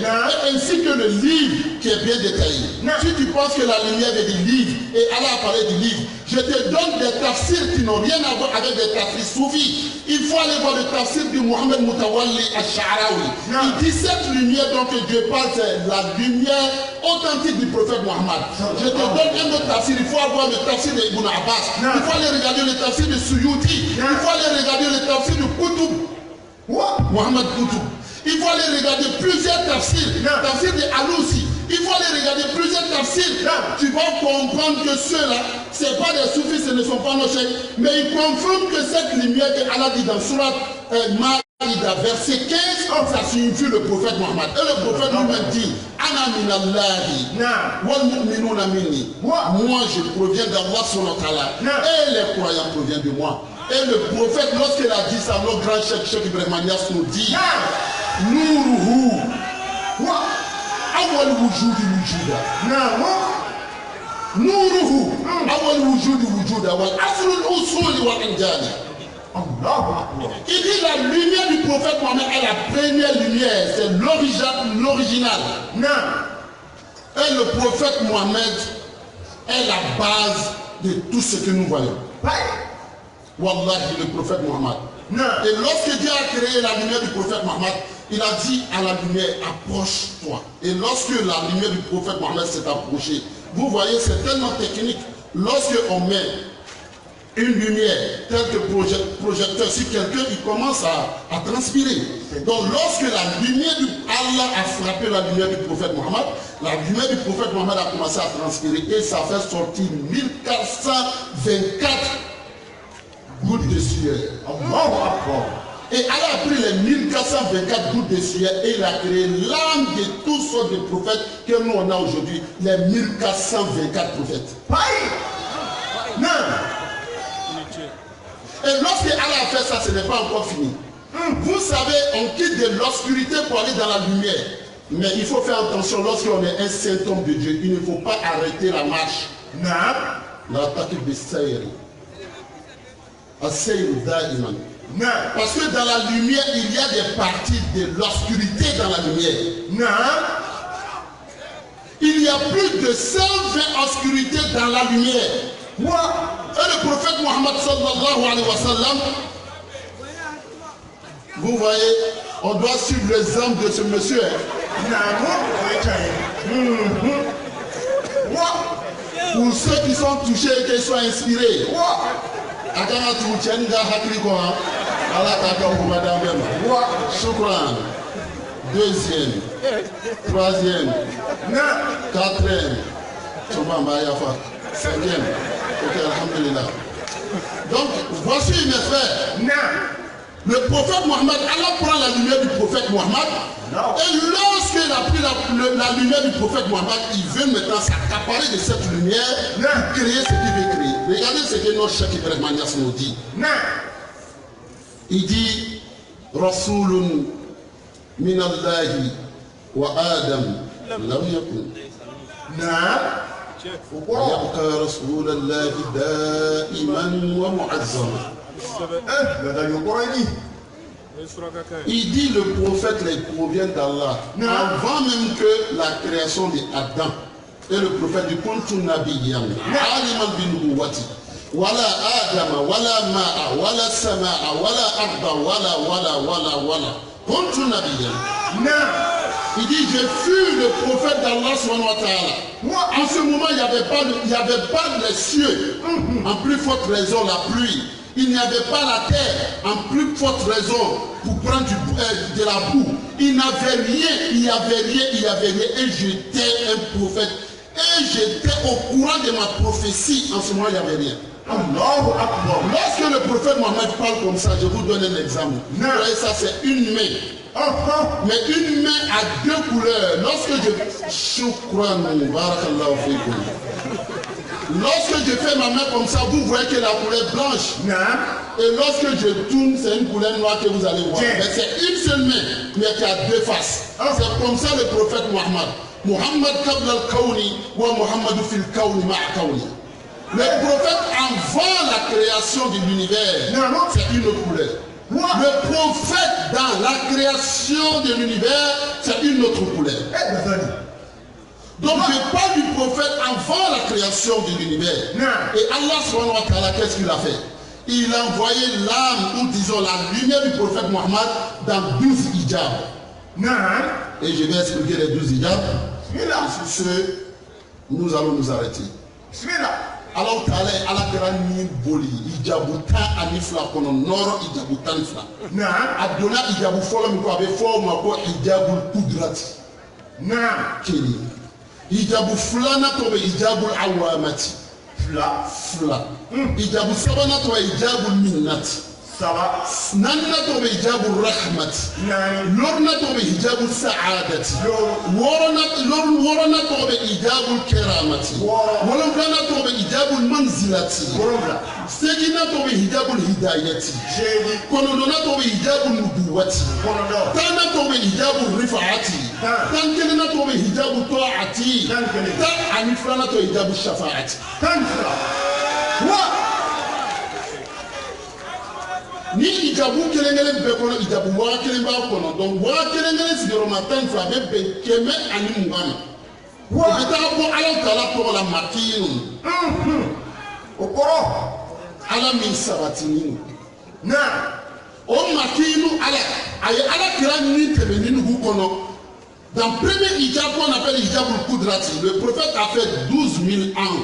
ainsi que le livre qui est bien détaillé. Si tu penses que la lumière est du livre, et Allah a parlé du livre, je te donne des tafsirs qui n'ont rien à voir avec des tafsirs soufis. Il faut aller voir le tafsir du Mohamed Moutawalli al-Sha'rawi. Il dit cette lumière dont Dieu parle, c'est la lumière authentique du prophète Mohammed. Je te donne un autre tafsir, il faut avoir le tafsir de Ibn Abbas. Il faut aller regarder le tafsir de Suyuti. Il faut aller regarder le tafsir de Qutb. Mohamed Qutb. Il faut aller regarder plusieurs tafsirs. Tafsir de Alousi. Il faut aller regarder plusieurs tafsirs. Tu vas comprendre que ceux-là, ce n'est pas des soufis, ce ne sont pas nos chèques. Mais ils confirment que cette lumière que Allah dit dans Surat Maïda, verset 15, ça signifie le prophète Mohammed. Et le prophète Mohammed dit, Ana minallahi wal mu'minuna minni. Moi, je proviens d'Allah subhanahu wa ta'ala. Et les croyants proviennent de moi. Et le prophète, lorsqu'il a dit ça, notre grand chef Ibrahim Niass nous dit, Nouruhu, awal wujudi wujuda. Nouruhu, awal wujudi wujuda, wal asrul usuli wal injani. Il dit la lumière du prophète Mohammed est la première lumière, c'est l'original. Et le prophète Mohammed est la base de tout ce que nous voyons. Wallahi, le prophète Mohammed. Et lorsque Dieu a créé la lumière du prophète Mohammed, il a dit à la lumière, approche-toi. Et lorsque la lumière du prophète Mohammed s'est approchée, vous voyez, c'est tellement technique. Lorsque on met une lumière telle que projecteur, si quelqu'un il commence à transpirer. Donc lorsque la lumière Allah a frappé la lumière du prophète Mohammed, la lumière du prophète Mohammed a commencé à transpirer et ça fait sortir 1424 gouttes de sueur. Et Allah a pris les 1424 gouttes de sueur et il a créé l'âme de toutes sortes de prophètes que nous on a aujourd'hui, les 1424 prophètes. Et lorsque Allah a fait ça, ce n'est pas encore fini. Vous savez, on quitte de l'obscurité pour aller dans la lumière. Mais il faut faire attention lorsqu'on est un saint homme de Dieu. Il ne faut pas arrêter la marche. Parce que dans la lumière, il y a des parties de l'obscurité dans la lumière. Il y a plus de 120 obscurités dans la lumière. Et le prophète Mohammed sallallahu alayhi wa sallam, vous voyez, on doit suivre l'exemple de ce monsieur. Pour ceux qui sont touchés et qui soient inspirés. Shukran. Deuxième, troisième, quatrième, cinquième. Ok, alhamdulillah. Donc, voici mes frères. Le prophète Mohammed, Allah prend la lumière du prophète Mohammed. Et lorsqu'il a pris la lumière du prophète Mohammed, il veut maintenant s'accaparer de cette lumière pour créer ce qu'il veut créer. Regardez ce que notre chef Ibrahim Niass nous dit. Il dit Rasulun minallahi wa Adam lam yakun. ويبقى رسول الله دائما ومعظما. Il dit le prophète les provient d'Allah avant même que la création d'Adam. Et le prophète dit Kuntu nabiyyan aliman bi nubuwati wala adama wala ma'a wala sama'a wala arda wala Kuntu nabiyyan. Il dit, je fus le prophète d'Allah subhanahu wa ta'ala. En ce moment, il n'y avait pas les cieux. En plus forte raison, la pluie. Il n'y avait pas la terre. En plus forte raison, pour prendre de la boue. Il n'avait rien. Et j'étais un prophète. Et j'étais au courant de ma prophétie. En ce moment, il n'y avait rien. Lorsque le prophète Mohammed parle comme ça, je vous donne un exemple. Vous voyez ça, c'est une main. Mais une main a deux couleurs. Lorsque je fais ma main comme ça, vous voyez que la couleur est blanche. Et lorsque je tourne, c'est une couleur noire que vous allez voir. Mais c'est une seule main, mais qui a deux faces. C'est comme ça le prophète Mohammed. Mohammed qabla al-kawni wa Mohammed fil kawni ma'a kawni. Le prophète avant la création de l'univers, c'est une autre couleur. Le prophète dans la création de l'univers, c'est une autre couleur. Donc je parle du prophète avant la création de l'univers. Et Allah subhanahu wa ta'ala, qu'est-ce qu'il a fait? Il a envoyé l'âme, ou disons la lumière du prophète Mohammed dans 12 hijabs. Et je vais expliquer les 12 hijabs. Sur ce, nous allons nous arrêter. Alors ta'ala ala kɛra ni boli hijabu tan ani fila kɔnɔ nɔrɔ hijabu tan ni fila a donna hijabu fɔlɔ min kɔ a bɛ fɔ o ma ko hijabu kudrati kelen hijabu filanan tɔgɔ bɛ hijabu awamati fila hijabu sabanan tɔgɔ bɛ hijabu minnati naaninan tɔgɔ bɛ hijabu rahmati lɔrinan tɔgɔ bɛ hijabu sa'adati wɔɔrɔnan tɔgɔ bɛ hijabu keramati wolonfilanan tɔgɔ bɛ hijabu manzilati seginnan tɔgɔ bɛ hijabu hidayati kɔnɔntɔnnan tɔgɔ bɛ hijabu nubuwati tannan tɔgɔ bɛ hijabu rifaati tan kelennan tɔgɔ bɛ hijabu tɔati tan ani filanan tɔgɔ bɛ hijabu shafaati ni hijabu kelen-kelen bɛɛ kɔnɔ hijabu waa kelen b'a kɔnɔ donc waa kelen-kelen sigiyɔrɔma tan ni fila a bɛ bɛn 120 ma o bɛ taa bɔ ala tala tɔgɔ la makiinu o kɔrɔ ala min sabatini o makiinu ala a ye ala kira ni tɛmɛ ni nugu kɔnɔ dans premier hijab qu'on appelle hijabu kudrati le prophète a fait 12 000 ans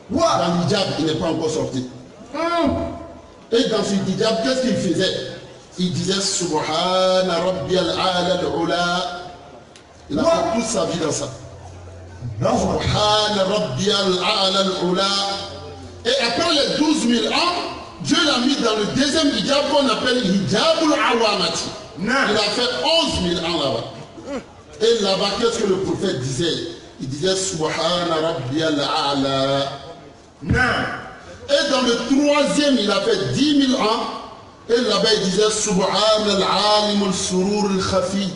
dans l'hijab il n'est pas encore sorti. Et dans ce hijab, qu'est-ce qu'il faisait? Il disait Subhana Rabbiyal A'la al-Ula. Il a fait toute sa vie dans ça. Subhana Rabbiyal A'la al-Ula. Et après les 12 000 ans, Dieu l'a mis dans le deuxième hijab qu'on appelle Hijabul Awamati. Il a fait 11 000 ans là-bas. Et là-bas, qu'est-ce que le prophète disait? Il disait Subhana Rabbiyal A'la. Et dans le troisième, il a fait 10 000 ans. Et là-bas, il disait Subhan al-alim al-surur al-khafi.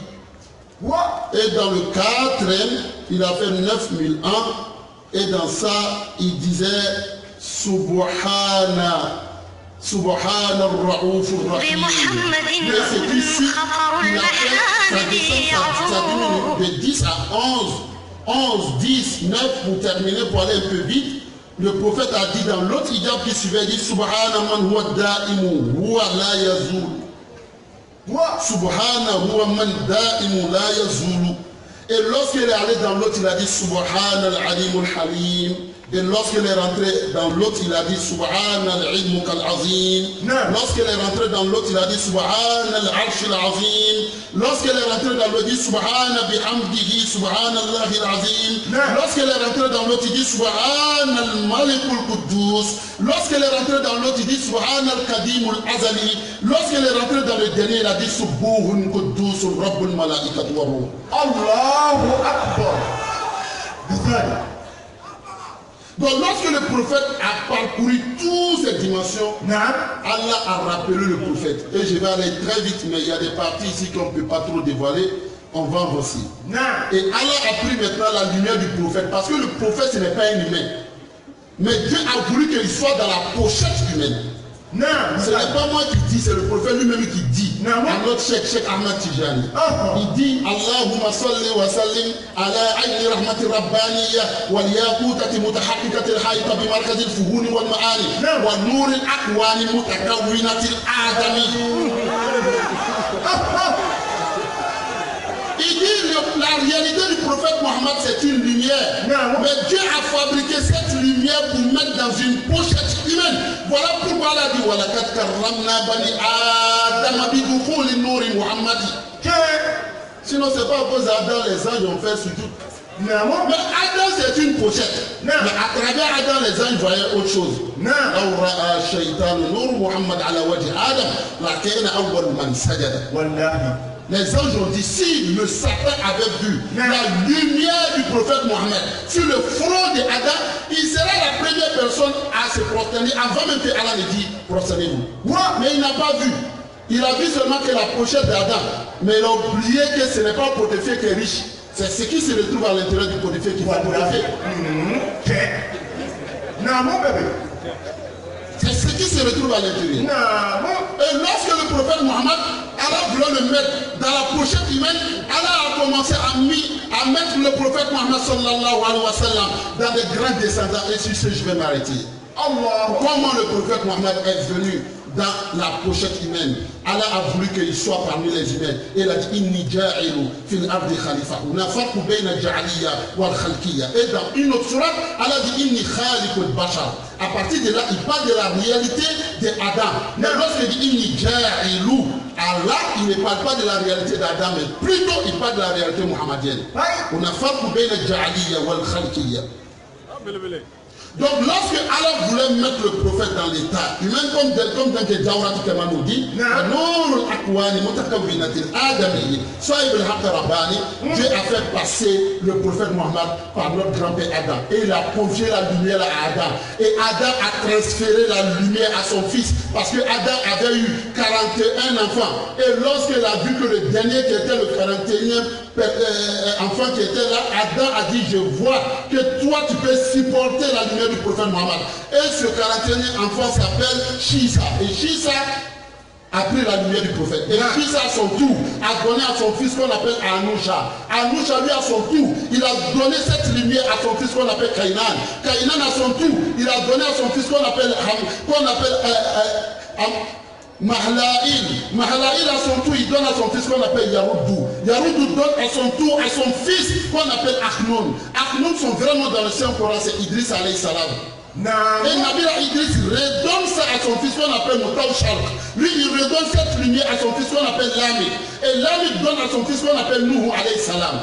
Et dans le quatrième, il a fait 9 000 ans. Et dans ça, il disait Subhana al-ra'uf al-rahim. Mais c'est ici, il a fait ça diminue de 10 à 11, 10, 9 pour terminer, pour aller un peu vite. Le prophète a dit dans l'autre hijab qui suivait, il dit Subhana man huwa da'imu huwa la yazulu. Subhana huwa man da'imu la yazulu. Et lorsqu'il est allé dans l'autre, il a dit Subhana al-alim al-halim. Et lorsqu'il est rentré dans l'autre, il a dit Subhana al-ilmu kal-azim. Lorsqu'il est rentré dans l'autre, il a dit Subhana al-arsh al-azim. Lorsqu'il est rentré dans l'autre, il dit Subhana bihamdihi Subhana allahi al-azim. Lorsqu'il est rentré dans l'autre, il dit Subhana al-malik al-quddus. Lorsqu'il est rentré dans l'autre, il dit Subhana al-qadim al-azali. Lorsqu'il est rentré dans le dernier, il a dit Subbuhun quddus rabbul malaikatu wa ruh. Allahu akbar. Donc lorsque le prophète a parcouru toutes ces dimensions, Allah a rappelé le prophète. Et je vais aller très vite, mais il y a des parties ici qu'on ne peut pas trop dévoiler. On va avancer. Et Allah a pris maintenant la lumière du prophète. Parce que le prophète, ce n'est pas un humain. Mais Dieu a voulu qu'il soit dans la pochette humaine. Ce n'est pas moi qui dis, c'est le prophète lui-même qui dit. À notre Cheikh Ahmad Tijani. Il dit Allahumma salli wa sallim ala ayni rahmati rabbaniya wal yaqutati mutahaqqaqati al-hayta bi markaz al-fuhun wal ma'ani wal nur al-aqwani mutakawwinati al-adami. Il dit la réalité du prophète Mohammed c'est une lumière. Mais Dieu a fabriqué cette lumière pour mettre dans une pochette humaine. Voilà pourquoi Allah dit Walakat karramna bani Adam bi dukhuli nouri Muhammadi. Sinon c'est pas à cause d'Adam les anges ont fait surtout. Mais Adam c'est une pochette. Mais à travers Adam les anges voyaient autre chose. Law ra'a shaytanu nur Muhammad ala wajhi Adam la kana awwal man sajada. Wallahi. Les anges ont dit, si le Satan avait vu la lumière du prophète Mohammed sur le front d'Adam, il serait la première personne à se prosterner avant même que Allah ne dise prosternez-vous. Mais il n'a pas vu. Il a vu seulement que la pochette d'Adam. Mais il a oublié que ce n'est pas un portefeuille qui est riche. C'est ce qui se retrouve à l'intérieur du portefeuille qui va portefeuille. Non, mon bébé. C'est ce qui se retrouve à l'intérieur. Et lorsque le prophète Mohammed, Allah voulait le mettre dans la pochette humaine. Allah a commencé à mettre le prophète Mohammed sallallahu alayhi wa sallam dans des grands descendants. Et sur ce, je vais m'arrêter. Allah, comment le prophète Mohammed est venu dans la pochette humaine? Allah a voulu qu'il soit parmi les humains. Et il a dit Inni ja'ilu fil ardi khalifa. Nafarku bayna ja'aliya wal khalkiya. Et dans une autre sourate, Allah dit Inni khaliqul bashar. À partir de là, il parle de la réalité d'Adam. Mais lorsqu'il dit Inni ja'ilu, Allah, il ne parle pas de la réalité d'Adam, mais plutôt il parle de la réalité muhammadienne. Nafarku bayna ja'aliya wal khalkiya. Donc lorsque Allah voulait mettre le prophète dans l'état, lui-même comme dans le Jawrat Kama nous dit, Dieu a fait passer le prophète Mohammed par notre grand-père Adam. Et il a confié la lumière à Adam. Et Adam a transféré la lumière à son fils. Parce que Adam avait eu 41 enfants. Et lorsqu'il a vu que le dernier qui était le 41e enfant qui était là, Adam a dit, je vois que toi tu peux supporter la lumière du prophète Mohammed. Et ce 41e enfant s'appelle Shisa. Et Shisa a pris la lumière du prophète. Et Shisa à son tour a donné à son fils qu'on appelle Anusha. Anusha lui à son tour, il a donné cette lumière à son fils qu'on appelle Kainan. Kainan à son tour, il a donné à son fils qu'on appelle Mahlaïl. Mahlaïl à son tour, il donne à son fils qu'on appelle Yaroudou. Yaroudou donne à son tour à son fils qu'on appelle Akhnoun. Akhnoun, son vrai nom dans le Saint-Coran, c'est Idriss alayhi salam. Et Nabila Idriss redonne ça à son fils qu'on appelle Moutaou Shalk. Lui, il redonne cette lumière à son fils qu'on appelle Lamik. Et Lamik donne à son fils qu'on appelle Nuhu alayhi salam.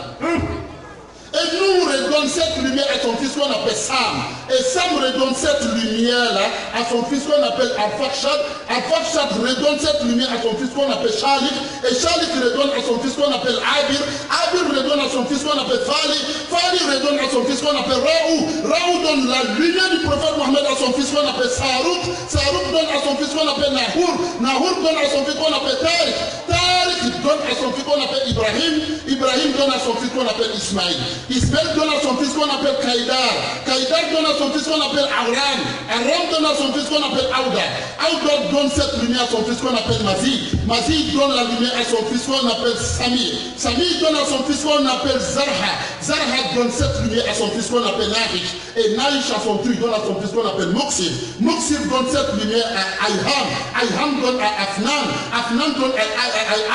Et nous redonne cette lumière à son fils qu'on appelle Sam. Et Sam redonne cette lumière-là à son fils qu'on appelle Al-Fakshad. Al-Fakshad redonne cette lumière à son fils qu'on appelle Shalik. Et Shalik redonne à son fils qu'on appelle Abir. Abir redonne à son fils qu'on appelle Fali. Fali redonne à son fils qu'on appelle Raou. Raou donne la lumière du prophète Mohammed à son fils qu'on appelle Sarouk. Sarouk donne à son fils qu'on appelle Nahour. Nahour donne à son fils qu'on appelle Tariq. Tariq donne à son fils qu'on appelle Ibrahim. Ibrahim donne à son fils qu'on appelle Ismaïl. Ismaël donne à son fils qu'on appelle Kaïdar. Kaïdar donne à son fils qu'on appelle Aram. Aram donne à son fils qu'on appelle Aouda. Aouda donne cette lumière à son fils qu'on appelle Mazi. Mazi donne la lumière à son fils qu'on appelle Samir. Samir donne à son fils qu'on appelle Zarha. Zarha donne cette lumière à son fils qu'on appelle Nahish. Et Nahish à son tour donne à son fils qu'on appelle Moksir. Moksir donne cette lumière à Ayham. Ayham donne à Afnan. Afnan donne à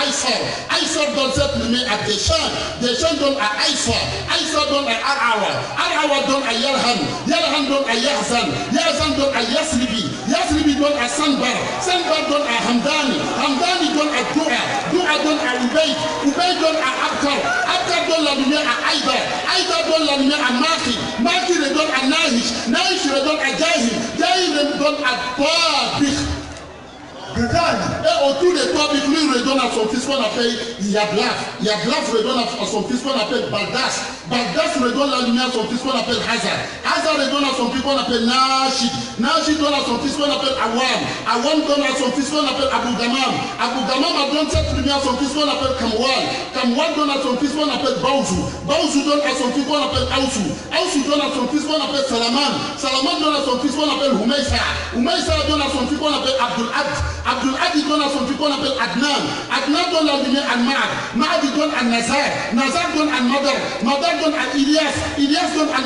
Aïsar. Aïsar donne cette lumière à Deshan. Deshan donne à Aïsar. Aïssa donne à Arawa. Arawa donne à Yalhan. Yalhan donne à Yahzan. Yahzan donne à Yasribi. Yasribi donne à Sanbar. Sanbar donne à Hamdani. Hamdani donne à Doua. Doua donne à Ubayd. Ubayd donne à Abkar. Abkar donne la lumière à Aïda. Aïda donne la lumière à Maki. Maki redonne à Nahish. Nahish redonne à Jahil. Jahil redonne à Tabikh. Et autour de toi, lui redonne à son fils qu'on appelle Yadlaf. Yadlaf redonne à son fils qu'on appelle Baldas. Baldas redonne la lumière à son fils qu'on appelle Hazar. Hazar redonne à son fils qu'on appelle Nashid. Nashid donne à son fils qu'on appelle Awam. Awam donne à son fils qu'on appelle Abu Gamam. Abu Gamam donne cette lumière à son fils qu'on appelle Kamwal. Kamwal donne à son fils qu'on appelle Baouzou. Baouzou donne à son fils qu'on appelle Aoussou. Aoussou donne à son fils qu'on appelle Salaman. Salaman donne à son fils qu'on appelle Humaysa. Humaysa donne à son fils qu'on appelle Abdul Ad. Abdul Adi donne à son fils qu'on appelle Adnan. Adnan donne la lumière à Ma'ad. Ma'ad donne à Nazar. Nazar donne à Madar. Madar donne à Ilyas. Ilyas donne à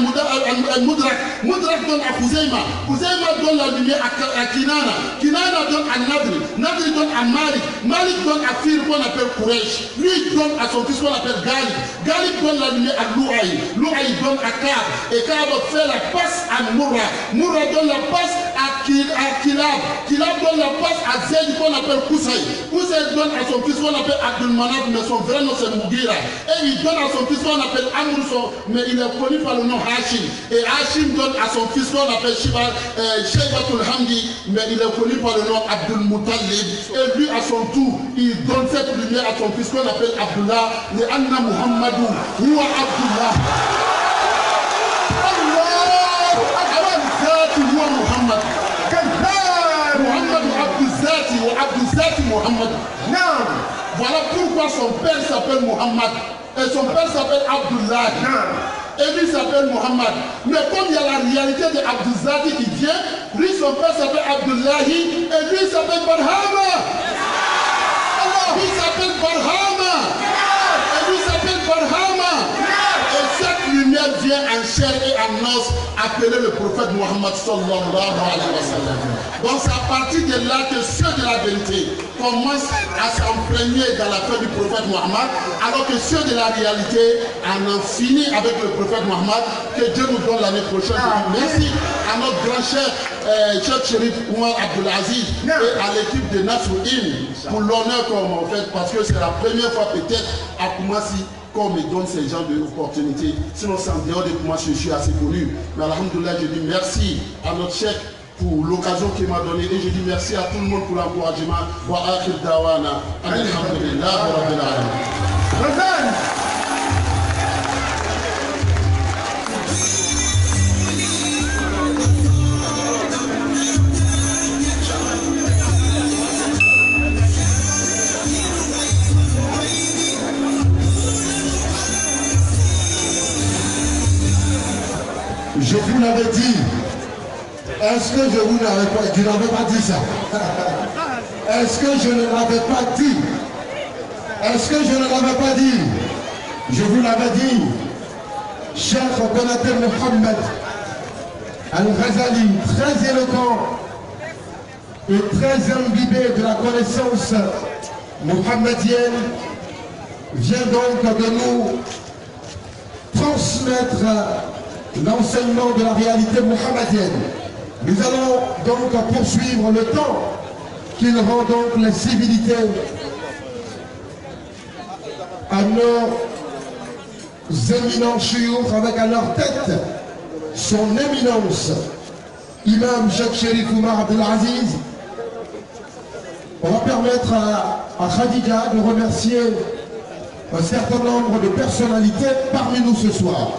Mudrak. Mudrak donne à Khuzaima. Khuzaima donne la lumière à Kinana. Kinana donne à Nadri. Nadri donne à Malik. Malik donne à Fir qu'on appelle Quraysh. Lui donne à son fils qu'on appelle Galib. Galib donne la lumière à Louaï. Louaï donne à Kab. Et Kab fait la passe à Moura. Moura donne la passe à Kilab. Kilab donne la passe à Zed qu'on appelle Koussaï. Koussaï donne à son fils qu'on appelle Abdul Manaf, mais son vrai nom c'est Mougira. Et il donne à son fils qu'on appelle Amrousson, mais il est connu par le nom Hachim. Et Hachim donne à son fils qu'on appelle Shaybatul Hamdi, mais il est connu par le nom Abdul Muttalib. Et lui à son tour, il donne cette lumière à son fils qu'on appelle Abdullah, et Anna Muhammadou, Huwa Abdullah. Muhammad. Muhammad. Non. Voilà pourquoi son père s'appelle Muhammad et son père s'appelle Abdullah. Et lui s'appelle Muhammad. Mais comme il y a la réalité de Abdulzati qui vient, lui son père s'appelle Abdullahi et lui s'appelle Barhama. Barhama. Elle nous appelle Barhama. Et cette lumière vient en chair et en os appeler le prophète Mohammed sallallahu alayhi wa sallam. Donc c'est à partir de là que ceux de la vérité commencent à s'imprégner dans la fête du prophète Mohammed, alors que ceux de la réalité en ont fini avec le prophète Mohammed. Que Dieu nous donne l'année prochaine. Merci à notre grand chef, Cheikh Chérif Oumar Abdelaziz, et à l'équipe de Nasruddin pour l'honneur qu'on m'a fait, parce que c'est la première fois peut-être à Koumassi qu'on me donne ces genres d'opportunités. Sinon, c'est en dehors de Koumassi, je suis assez connu. Mais alhamdoulilah, je dis merci à notre chef pour l'occasion qu'il m'a donnée, et je dis merci à tout le monde pour l'encouragement. Wa akhir dawana alhamdulillah rabbil alamin. Je vous l'avais dit. Est-ce que je vous l'avais pas dit? Je n'avais pas dit ça. Est-ce que je ne l'avais pas dit? Est-ce que je ne l'avais pas dit? Je vous l'avais dit. Cher Konaté Mohamed Al-Ghazali, très éloquent et très imbibé de la connaissance mohammedienne, vient donc de nous transmettre l'enseignement de la réalité mohammedienne. Nous allons donc poursuivre le temps qu'il rend donc les civilités à nos éminents chiours, avec à leur tête son éminence, Imam Cheikh Chérif Oumar Abdelaziz. On va permettre à Khadija de remercier un certain nombre de personnalités parmi nous ce soir.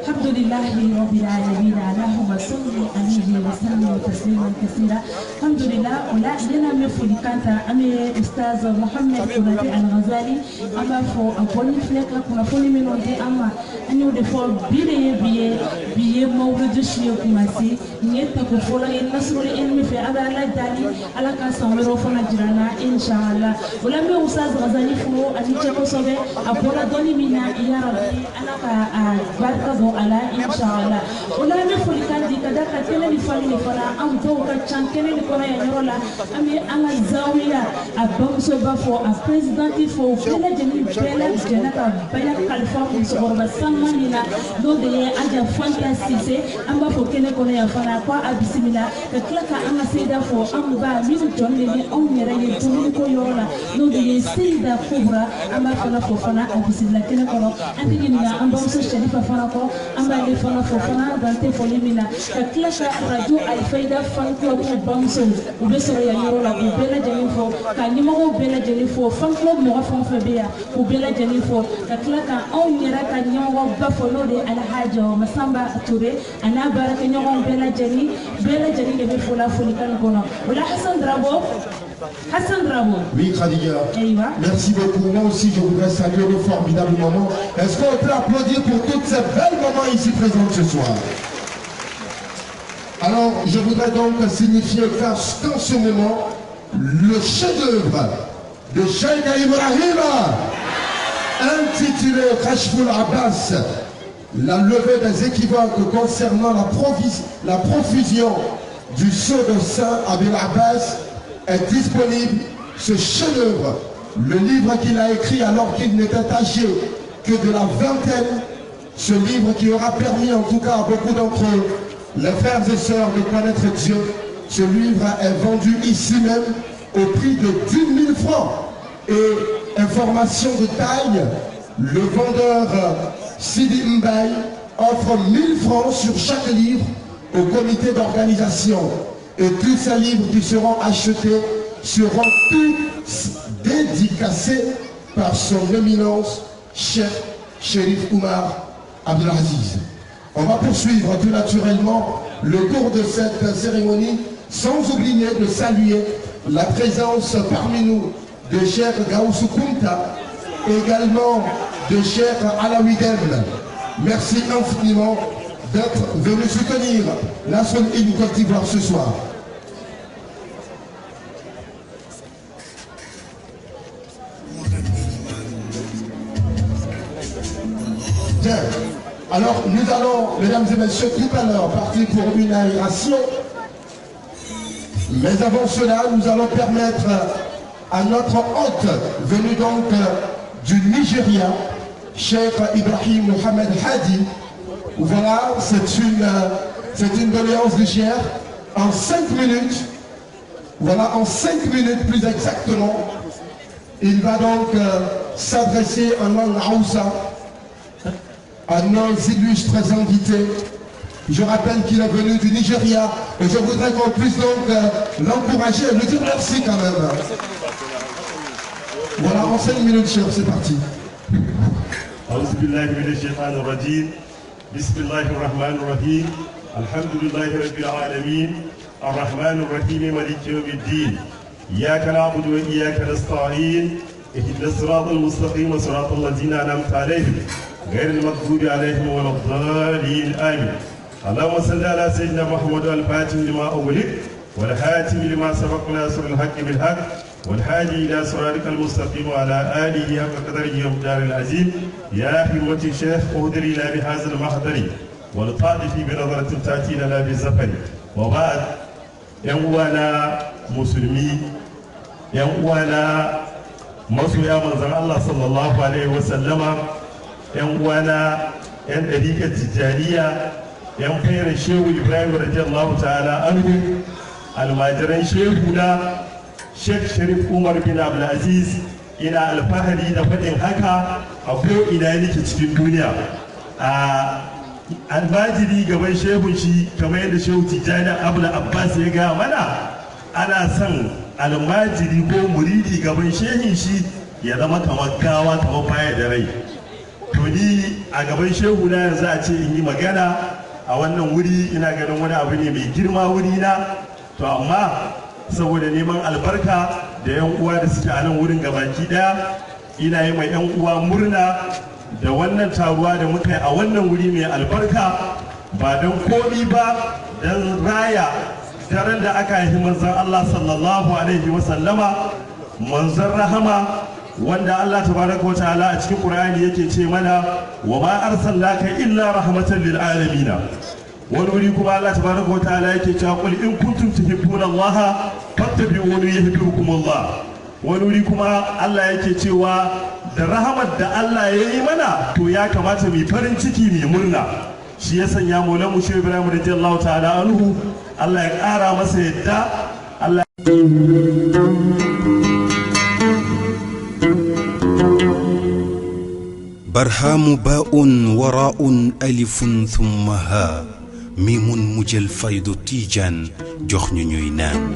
Alhamdulillahi rabbil alamin, Allahumma salli alayhi wa sallim tasliman kaseera. Alhamdulillah, on a bien aimé Folikanta, ame Ustaz Mohamed Konaté Al-Ghazali, ama fo aponi fleka kuna foni menonte ama anyo de fo biye mawludu shiyo kumasi nyeta ko fola en nasrul ilmi fi adala dali ala ka samero fona jirana inshallah. Wala me Ustaz Ghazali fo ani cheko sobe apola doni mina ya rabbi ala ka barka go ala inshallah. Wala me Folikandi kadaka tele ni fali ni fala am do ka chankene ni kona ya nyorola ami anga zawiya abamso bafo a presidenti fo bela jeni bela jenaka bela khalifa so borba samanina do de aja fantasise amba fo kene kona ya fana kwa abisimila ka klaka anga seda fo amba mi jonne ni on yera ye tumi ko yola do de seda kubra amba fana fo fana abisimila kene kono andi ni na amba so sharifa fana ko amba le fana fo fana dante fo limina ka klaka radio alfaida fan club bamso ube soro ya yorola ubela jeni fo ka nyimo ubela jeni fo fan club mo fa fa beya ubela jeni fo ka klaka on yera ka nyimo bafo no de alhajo masamba touré ana baraka nyimo bela jeni de be fo la fo kan kono wala Hassan Drabo. Oui, Khadija. Merci beaucoup. Moi aussi, je voudrais saluer le formidable moment. Est-ce qu'on peut applaudir pour toutes ces belles moments ici présentes ce soir? Alors, je voudrais donc signifier qu'en ce moment, le chef-d'œuvre de Cheikh Ibrahim, intitulé Kashful Abbas, la levée des équivoques concernant la profusion du sceau de Saint Abil Abbas, est disponible. Ce chef-d'œuvre, le livre qu'il a écrit alors qu'il n'était âgé que de la vingtaine, ce livre qui aura permis en tout cas à beaucoup d'entre eux, les frères et sœurs, de connaître Dieu. Ce livre est vendu ici même au prix de 10 000 francs. Et information de taille, le vendeur Sidi Mbaye offre 1000 francs sur chaque livre au comité d'organisation. Et tous ces livres qui seront achetés seront tous dédicacés par son éminence, Cheikh Chérif Oumar Abdelaziz. On va poursuivre tout naturellement le cours de cette cérémonie, sans oublier de saluer la présence parmi nous de Cheikh Gaoussou Kounta, également de Cheikh Alaoui Demle. Merci infiniment d'être venu soutenir Nasruddin Côte d'Ivoire ce soir. mesdames et messieurs, tout à l'heure, parti pour une aération. Mais avant cela, nous allons permettre à notre hôte, venu donc du Nigeria, Cheikh Ibrahim Mohamed Hadi. Voilà, c'est une doléance du Cheikh. En 5 minutes, voilà, en 5 minutes plus exactement, il va donc s'adresser en langue Hausa à nos illustres invités. Je rappelle qu'il est venu du Nigeria et je voudrais qu'on puisse donc l'encourager et lui dire merci quand même. Voilà, en 5 minutes, cher, c'est parti. أعوذ بالله من الشيطان الرجيم بسم الله الرحمن الرحيم الحمد لله رب العالمين الرحمن الرحيم مالك يوم الدين إياك نعبد وإياك نستعين اهدنا الصراط المستقيم صراط الذين أنعمت عليهم غير المغضوب عليهم ولا الضالين آمين اللهم صل على سيدنا محمد الفاتح لما أغلق والحاتم لما سبق ناصر الحق بالحق والهادي إلى صراطك المستقيم وعلى آله حق قدره ومقداره العظيم يا حمة الشيخ اهدري لنا بهذا المحضر ولطالب بنظرة تأتي لنا بالزفر وبعد يوانا مسلمي يوانا masoya manzon Allah sallallahu alaihi wasallama yan uwana yan dariƙar tijjaniya yan fayar shehu Ibrahim radiyallahu ta'ala anhu almajiran shehu na Sheikh Sharif Umar bin Abdulaziz ina alfahari da faɗin haka a ko ina nake cikin duniya a almajiri gaban shehun shi kamar yadda shehu Tijjani Abdul Abbas ya gaya mana ana son almajiri ko muridi gaban shehin shi ya zama kamar gawa kamar baya da rai. To ni a gaban shehu na yanzu a ce in yi magana a wannan wuri ina ganin wani abu ne mai girma wuri na, to amma saboda neman albarka da yan uwa da suke a nan wurin gabaki daya ina yi mai yan uwa murna da wannan taruwa da muka yi a wannan wuri mai albarka ba don komi ba don raya daren da aka haifi manzon Allah sallallahu alaihi wasallama manzon rahama wanda Allah tabaraka wa ta'ala a cikin Qur'ani yake ce mana wa ma arsalnaka illa rahmatan lil alamin. Wani wuri kuma Allah tabaraka wa ta'ala yake cewa qul in kuntum tuhibbuna Allah fattabi'uni yuhibbukum Allah. Wani wuri kuma Allah yake cewa da rahamar da Allah ya yi mana to ya kamata mu farin ciki mu murna. Shi ya sanya Maulana Mushe Ibrahim radiyallahu ta'ala anhu Allah ya ƙara masa yadda Allah برهام باء وراء ألف ثم ها ميم مجل فيض تيجان جخن نينان